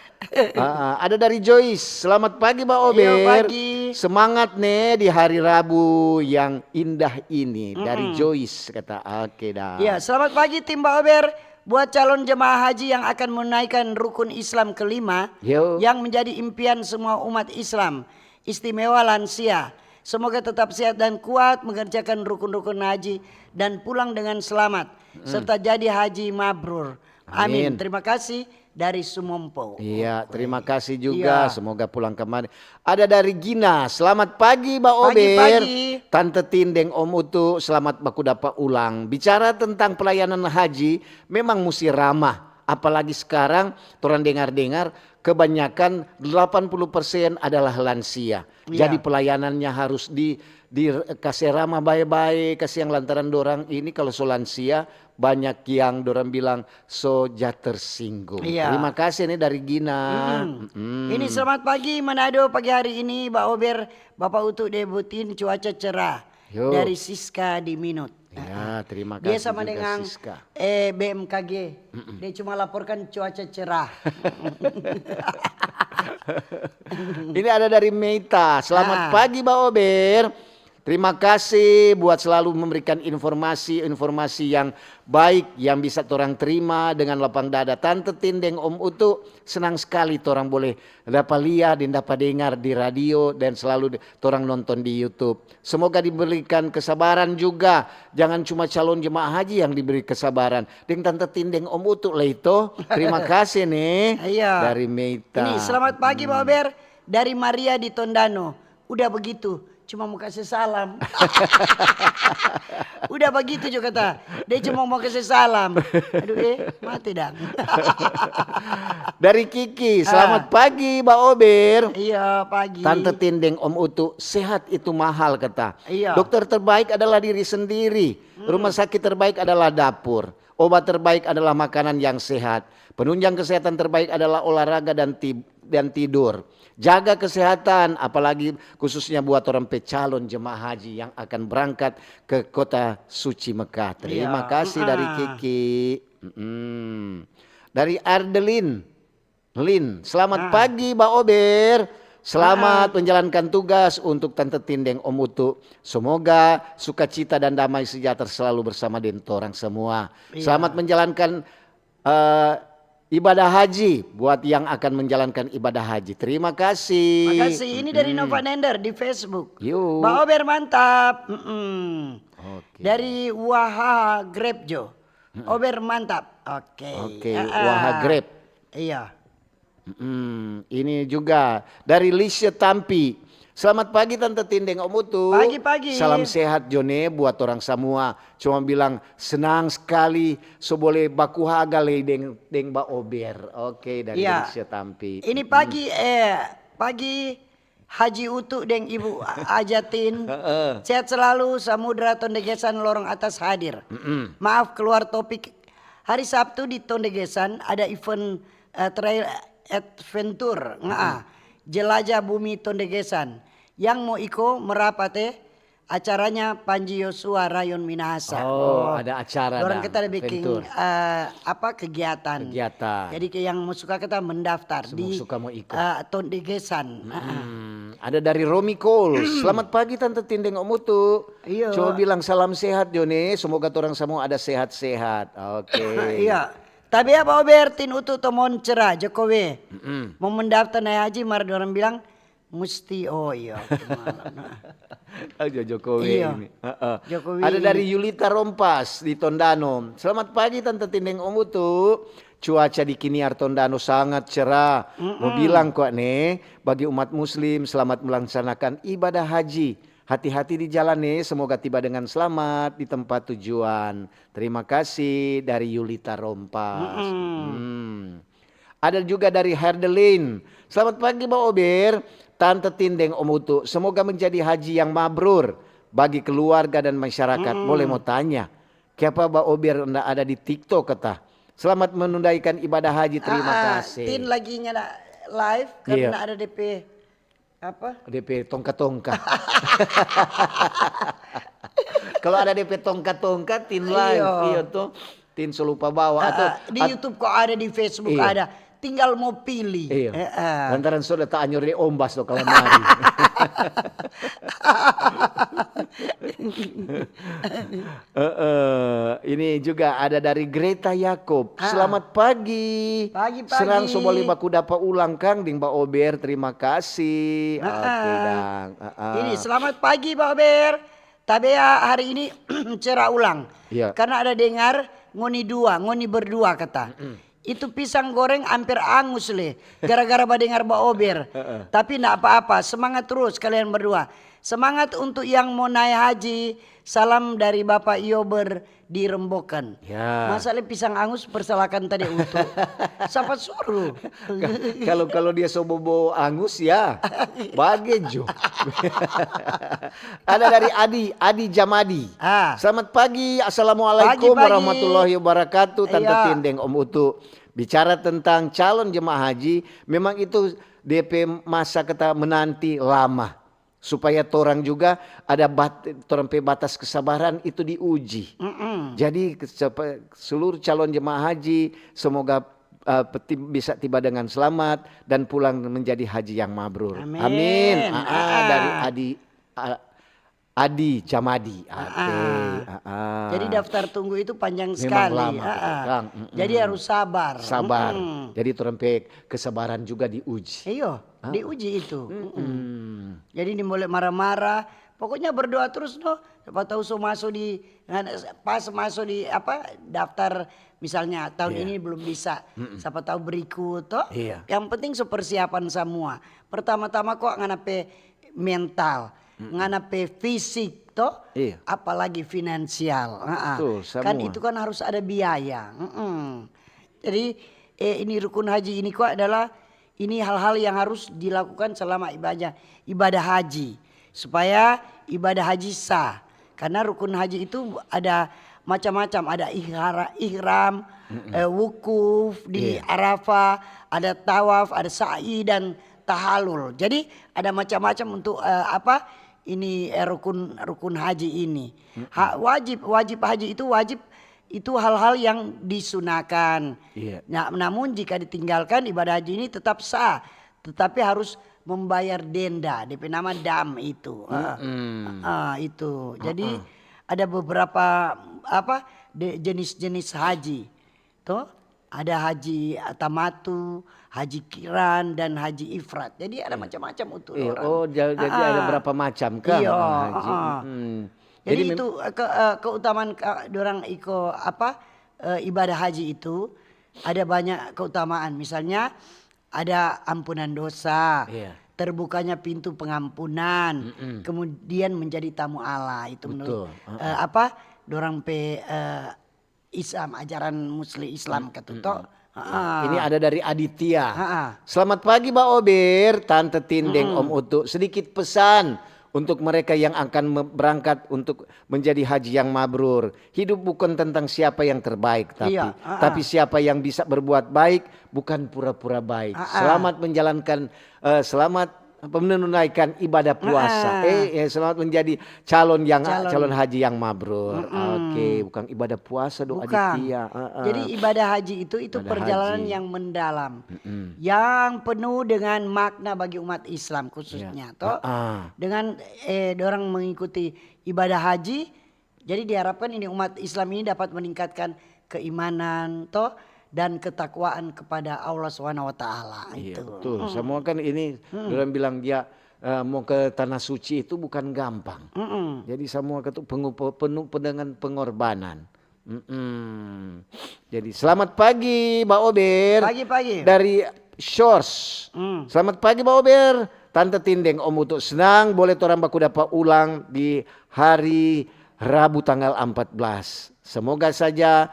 Ada dari Joyce. Selamat pagi Mbak Ober. Iya, pagi. Semangat nih di hari Rabu yang indah ini. Dari Joyce kata. Oke dah. Iya selamat pagi tim Mbak Ober. Buat calon jemaah haji yang akan menaikkan rukun Islam kelima yang menjadi impian semua umat Islam, istimewa lansia. Semoga tetap sehat dan kuat mengerjakan rukun-rukun haji dan pulang dengan selamat serta jadi haji mabrur. Amin. Terima kasih dari Sumompo. Iya, terima kasih juga. Semoga pulang kemarin. Ada dari Gina. Selamat pagi Mbak Ober. Pagi. Tante Tindeng Om Utu, selamat baku dapat ulang. Bicara tentang pelayanan haji, memang mesti ramah. Apalagi sekarang, orang dengar-dengar kebanyakan 80% adalah lansia. Jadi pelayanannya harus dikasih ramah baik-baik, kasih yang lantaran dorang ini kalau so lansia banyak yang dorang bilang soja tersinggung. Terima kasih nih dari Gina. Ini selamat pagi Manado pagi hari ini Mbak Ober, Bapak Utu debutin cuaca cerah dari Siska di Minut. Ya, terima kasih. Dia sama juga, dengan Siska. BMKG. Dia cuma laporkan cuaca cerah. Ini ada dari Meita. Selamat pagi Mbak Ober. Terima kasih buat selalu memberikan informasi yang baik yang bisa torang terima dengan lapang dada. Tante Tindeng Om Utu senang sekali torang boleh dapat lihat dan dapat dengar di radio dan selalu torang nonton di YouTube. Semoga diberikan kesabaran juga. Jangan cuma calon jemaah haji yang diberi kesabaran. Dengan Tante Tindeng Om Utu lah itu. Terima kasih nih dari Meita. Ini selamat pagi Mbak Ober dari Maria di Tondano. Udah begitu. Cuma mau kasih salam. Udah begitu juga kata. Dia cuma mau kasih salam. Aduh mati dah. Dari Kiki, selamat pagi Mbak Ober. Iya pagi. Tante Tindeng Om Utu, sehat itu mahal kata. Iya. Dokter terbaik adalah diri sendiri. Rumah sakit terbaik adalah dapur. Obat terbaik adalah makanan yang sehat. Penunjang kesehatan terbaik adalah olahraga dan tidur. Jaga kesehatan, apalagi khususnya buat orang calon jemaah haji yang akan berangkat ke kota suci Mekah. Terima kasih dari Kiki. Dari Ardelin. Selamat pagi Mbak Ober. Selamat menjalankan tugas untuk Tante Tindeng Om Utu. Semoga sukacita dan damai sejahtera selalu bersama dengan orang semua. Selamat menjalankan ibadah haji buat yang akan menjalankan ibadah haji. Terima kasih. Terima kasih. Ini dari Nova Nender di Facebook. Mbak Ober mantap. Dari Waha Grepjo. Ober mantap. Oke. Waha Grep. Iya. Ini juga dari Lisha Tampi. Selamat pagi Tante Tindeng Om Utu. Pagi-pagi. Salam sehat Jone buat orang semua. Cuma bilang senang sekali so boleh baku hagale deng Mbak Ober. Oke dari Lisha Tampi. Ini pagi Haji Utu deng Ibu Ajatin. Sehat selalu Samudra Tondegesan lorong atas hadir. Maaf keluar topik. Hari Sabtu di Tondegesan ada event trail adventure jelajah bumi Tondegesan. Yang mau iko merapate acaranya Panji Yosua Rayon Minahasa. Oh, ada acara. Orang kita ada bikin kegiatan. Jadi yang mau suka kita mendaftar semua suka mau ikut. Ton Degesan. Ada dari Romi Cole. Selamat pagi Tante Tindeng Om Utu. Iya. Coba bilang salam sehat Joni. Semoga orang semua ada sehat-sehat. Oke. Iya. Tapi ya Pak Obertin Utu tomon cerah Jokowi. Mau mendaftar naik haji mar orang bilang mesti iya. Jokowi Iya. ini. Jokowi. Ada dari Yulita Rompas di Tondano. Selamat pagi Tante Tindeng Om Utu. Cuaca di Kiniar Tondano sangat cerah. Mau bilang kok nih bagi umat muslim selamat melaksanakan ibadah haji. Hati-hati di jalan nih, semoga tiba dengan selamat di tempat tujuan. Terima kasih dari Yulita Rompas. Ada juga dari Herdelin. Selamat pagi Mbak Ober, Tante Tindeng Om Utu. Semoga menjadi haji yang mabrur bagi keluarga dan masyarakat. Boleh mau tanya, kenapa Mbak Ober anda ada di TikTok kata? Selamat menunaikan ibadah haji, terima kasih. Tin lagi nyala live karena ada DP apa? DP tongkat-tongkat. Kalau ada DP tongkat-tongkat, Tin live, iya tuh, Tin selupa bawa atau di YouTube kok ada, di Facebook ada. Tinggal mau pilih. Iya. Lantaran sudah tak anjur di ombas tuh kalau mari. Ini juga ada dari Greta Yakob. Selamat pagi. Pagi. Serang sobali baku dapat ulang Kang ding Mbak Ober. Terima kasih. Oke Dang. Ini selamat pagi Pak Ober. Tapi ya hari ini cerah ulang. Iya. Karena ada dengar ngoni berdua kata. Itu pisang goreng hampir angus le. Gara-gara dengar Mbak Ober. Tapi enggak apa-apa. Semangat terus kalian berdua. Semangat untuk yang mau naik haji. Salam dari Bapak Iober di Rembokan. Ya. Masalah pisang angus persalahkan tadi untuk. Siapa suruh? Kalau dia sobobo angus ya. Bagejo. Ada dari Adi Jamadi. Selamat pagi. Assalamualaikum warahmatullahi wabarakatuh. Tante Tindeng Om Utu. Bicara tentang calon jemaah haji, memang itu DP masa kita menanti lama. Supaya torang juga ada torang batas kesabaran itu diuji. Jadi seluruh calon jemaah haji semoga bisa tiba dengan selamat dan pulang menjadi haji yang mabrur. Amin. Dari Adi Jamadi. Jadi daftar tunggu itu panjang sekali. Lama, Jadi harus sabar. Jadi torang kesabaran juga diuji. Iya, diuji itu. Jadi ini boleh marah-marah. Pokoknya berdoa terus no. Siapa tahu pas masuk di daftar misalnya tahun ini belum bisa. Siapa tahu berikut toh. Yang penting persiapan semua. Pertama-tama kok nganape mental, nganape fisik toh. Apalagi finansial. Kan itu kan harus ada biaya. Jadi ini rukun haji ini kok adalah ini hal-hal yang harus dilakukan selama ibadah haji. Supaya ibadah haji sah. Karena rukun haji itu ada macam-macam. Ada ihram, wukuf di Arafah, ada tawaf, ada sa'i dan tahalul. Jadi ada macam-macam untuk ini rukun haji ini. Wajib haji itu hal-hal yang disunahkan. Nah, namun jika ditinggalkan ibadah haji ini tetap sah. Tetapi harus membayar denda, DP nama dam itu. Itu. Jadi ada beberapa jenis-jenis haji. Tuh, ada haji tamatu, haji kiran dan haji ifrat. Jadi ada macam-macam untuk orang. Jadi ada berapa macam kan haji. Jadi itu keutamaan orang ibadah haji itu ada banyak keutamaan. Misalnya ada ampunan dosa, terbukanya pintu pengampunan, kemudian menjadi tamu Allah. Itu menurut dorang Islam, ajaran Muslim Islam ketutok. Ini ada dari Aditya. Selamat pagi Mbak Ober, Tante Tindeng Om Utu. Sedikit pesan untuk mereka yang akan berangkat untuk menjadi haji yang mabrur. Hidup bukan tentang siapa yang terbaik, tapi siapa yang bisa berbuat baik, bukan pura-pura baik. Selamat menjalankan, selamat menunaikan ibadah puasa. Selamat menjadi calon haji yang mabrur. Oke, bukan ibadah puasa doa Aditya. Jadi ibadah haji itu ibadah perjalanan haji yang mendalam, yang penuh dengan makna bagi umat Islam khususnya. Dengan orang mengikuti ibadah haji, jadi diharapkan ini umat Islam ini dapat meningkatkan keimanan dan ketakwaan kepada Allah SWT. Iya, betul. Semua kan ini orang bilang dia mau ke tanah suci itu bukan gampang. Jadi semua itu penuh dengan pengorbanan. Jadi selamat pagi Mbak Ober. Pagi-pagi. Dari Shores. Selamat pagi Mbak Ober. Tante Tindeng, Om Utuk senang boleh orang baku dapat ulang di hari Rabu tanggal 14. Semoga saja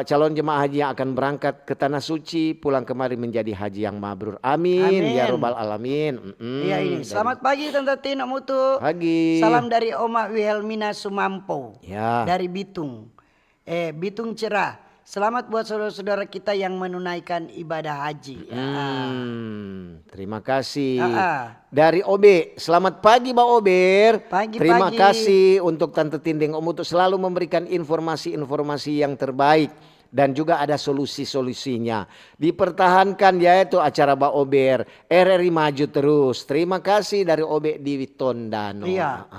calon jemaah haji yang akan berangkat ke tanah suci pulang kemari menjadi haji yang mabrur. Amin. Ya robbal alamin. Iya ini. Selamat pagi Tante Tin, Om Utuk. Pagi. Salam dari Oma Wilhelmina Sumampo. Ya. Dari Bitung. Bitung Cerah. Selamat buat saudara-saudara kita yang menunaikan ibadah haji. Terima kasih. Dari OB, selamat pagi Mbak Ober. Terima kasih untuk Tante Tindeng Om untuk selalu memberikan informasi-informasi yang terbaik. Dan juga ada solusi-solusinya. Dipertahankan yaitu acara Mbak Ober. RRI maju terus. Terima kasih dari OB di Tondano. Iya.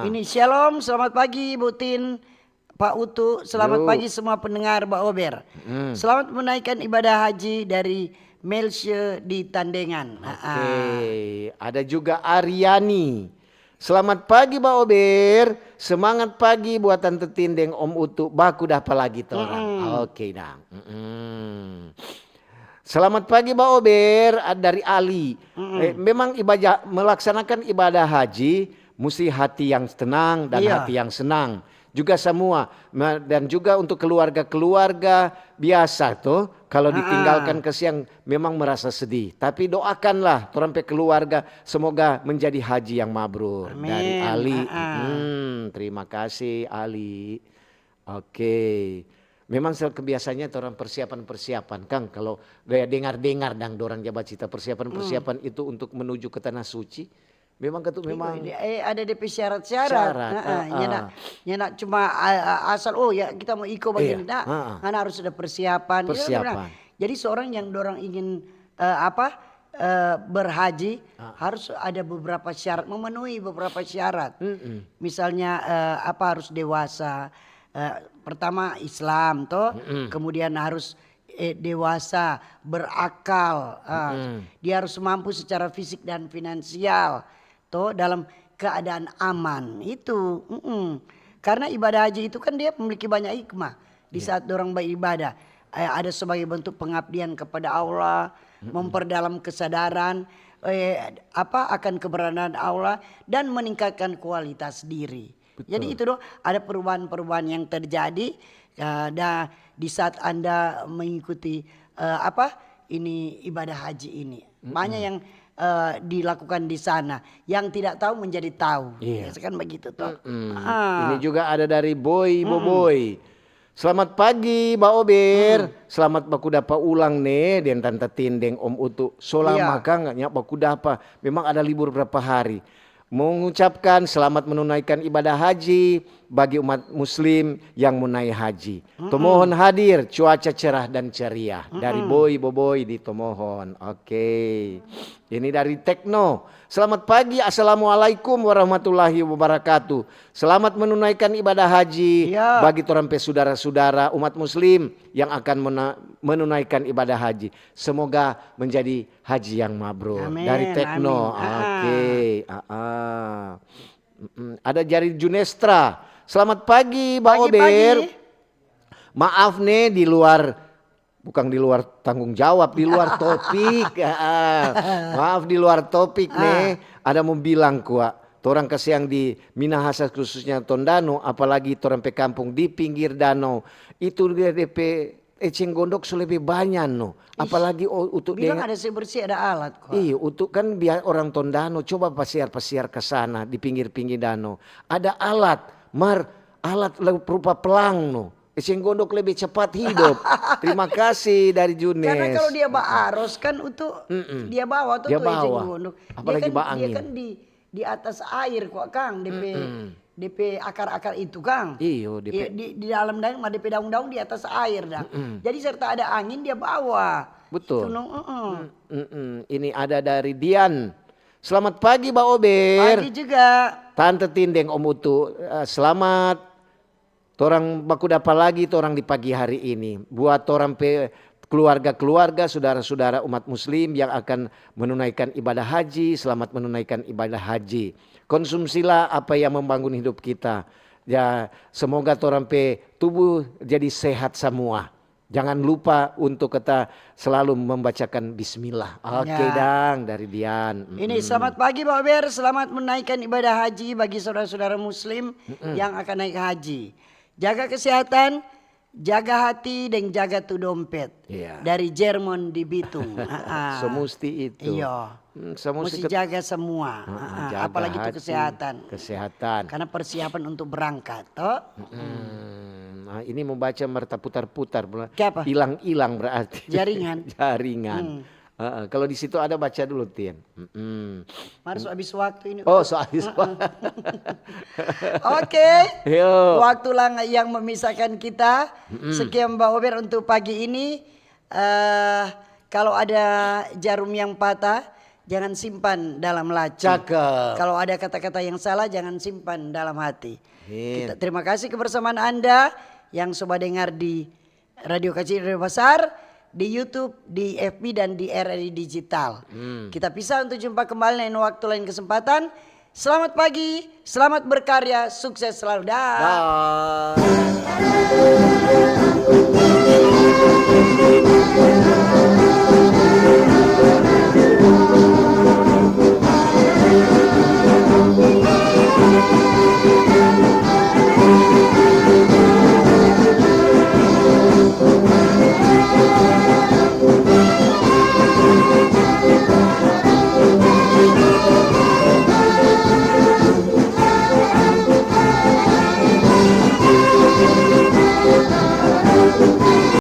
Ini shalom, selamat pagi Bu Tin. Pak Utu, selamat pagi semua pendengar Mbak Ober. Selamat menaikkan ibadah haji dari Melshe di Tandengan. Oke, ada juga Aryani. Selamat pagi Mbak Ober. Semangat pagi buat Tante Tindeng Om Utu. Baku dah apa lagi orang. Oke dang. Selamat pagi Mbak Ober dari Ali. Memang melaksanakan ibadah haji mesti hati yang tenang dan hati yang senang. Juga semua dan juga untuk keluarga-keluarga biasa kalau ditinggalkan ke siang memang merasa sedih, tapi doakanlah sampai keluarga semoga menjadi haji yang mabrur. Amin. Dari Ali. Terima kasih Ali. Oke. Memang kebiasaannya orang persiapan Kang, kalau gaya dengar dan orang jabat cita persiapan itu untuk menuju ke tanah suci. Memang ada DP syarat-syarat. Nyenak cuma asal ya kita mau ikut bagian karena harus ada persiapan. Jadi seorang yang dorang ingin berhaji harus ada beberapa syarat, memenuhi beberapa syarat. Misalnya harus dewasa. Pertama Islam kemudian harus dewasa, berakal. Dia harus mampu secara fisik dan finansial. Dalam keadaan aman itu. Karena ibadah haji itu kan dia memiliki banyak hikmah. Di saat orang beribadah ada sebagai bentuk pengabdian kepada Allah, memperdalam kesadaran akan keberadaan Allah dan meningkatkan kualitas diri. Betul. Jadi itu ada perubahan-perubahan yang terjadi di saat Anda mengikuti ibadah haji ini. Banyak yang dilakukan di sana, yang tidak tahu menjadi tahu. Kan begitu Ini juga ada dari Boboy. Selamat pagi Mbak Ober. Selamat baku dapat ulang nih dan Tante Tindeng Om Utu. Solama Kang nyak baku dapat. Memang ada libur berapa hari. Mengucapkan selamat menunaikan ibadah haji bagi umat muslim yang menunaikan haji. Tomohon hadir, cuaca cerah dan ceria. Dari Boboy di Tomohon. Oke. Ini dari Tekno. Selamat pagi, assalamualaikum warahmatullahi wabarakatuh. Selamat menunaikan ibadah haji bagi torampe saudara-saudara umat muslim yang akan menunaikan ibadah haji. Semoga menjadi haji yang mabrur. Amin, dari Tekno. Oke. Ada Jari Junestra. Selamat pagi Mbak Ober. Maaf nih bukan di luar tanggung jawab, di luar topik. Maaf di luar topik nih. Ada mau bilang orang kesiang di Minahasa khususnya Tondano, apalagi orang pe kampung di pinggir danau. Itu dia DP eceng gondok lebih banyak apalagi untuk bilang ada bersih ada alat kok. Iya, untuk kan biar orang Tondano coba pasiar ke sana di pinggir-pinggir danau. Ada alat berupa pelang Eceng Gondok lebih cepat hidup. Terima kasih dari Junes. Karena kalau dia baaros kan untuk dia bawa tuh Dia Eceng bawa. Gondok. Apalagi dia angin. kan di atas air kok Kang, DP akar-akar itu Kang. Iyo, Di dalam daun mah DP daun-daun di atas air dah. Jadi serta ada angin dia bawa. Betul. Itu, Ini ada dari Dian. Selamat pagi Mbak Ober. Pagi juga. Tante Tindeng Om Utu. Selamat. Torang baku dapat lagi torang di pagi hari ini. Buat torang keluarga-keluarga, saudara-saudara umat muslim yang akan menunaikan ibadah haji. Selamat menunaikan ibadah haji. Konsumsilah apa yang membangun hidup kita. Ya, semoga torang tubuh jadi sehat semua. Jangan lupa untuk kita selalu membacakan bismillah. Oke Dang, dari Dian. Ini selamat pagi Pak Ber, selamat menaikkan ibadah haji bagi saudara-saudara muslim yang akan naik haji. Jaga kesehatan, jaga hati dan jaga tuh dompet. Dari Jerman di Bitung. Semusti itu. Iya. Mesti jaga semua. Jaga apalagi itu hati, kesehatan. Karena persiapan untuk berangkat. Nah, ini membaca merta putar-putar. Hilang-hilang berarti. Jaringan. Kalau di situ ada baca dulu Tien. Harus habis waktu ini. Oh, so habis waktu. Oke. Waktulah yang memisahkan kita. Sekian Mbak Ober untuk pagi ini. Kalau ada jarum yang patah, jangan simpan dalam laci. Cakep. Kalau ada kata-kata yang salah, jangan simpan dalam hati. Kita terima kasih kebersamaan Anda yang coba dengar di Radio Kecil Radio Besar, di YouTube, di FB dan di RRI Digital. Kita pisah untuk jumpa kembali lain waktu lain kesempatan. Selamat pagi, selamat berkarya, sukses selalu. Dah.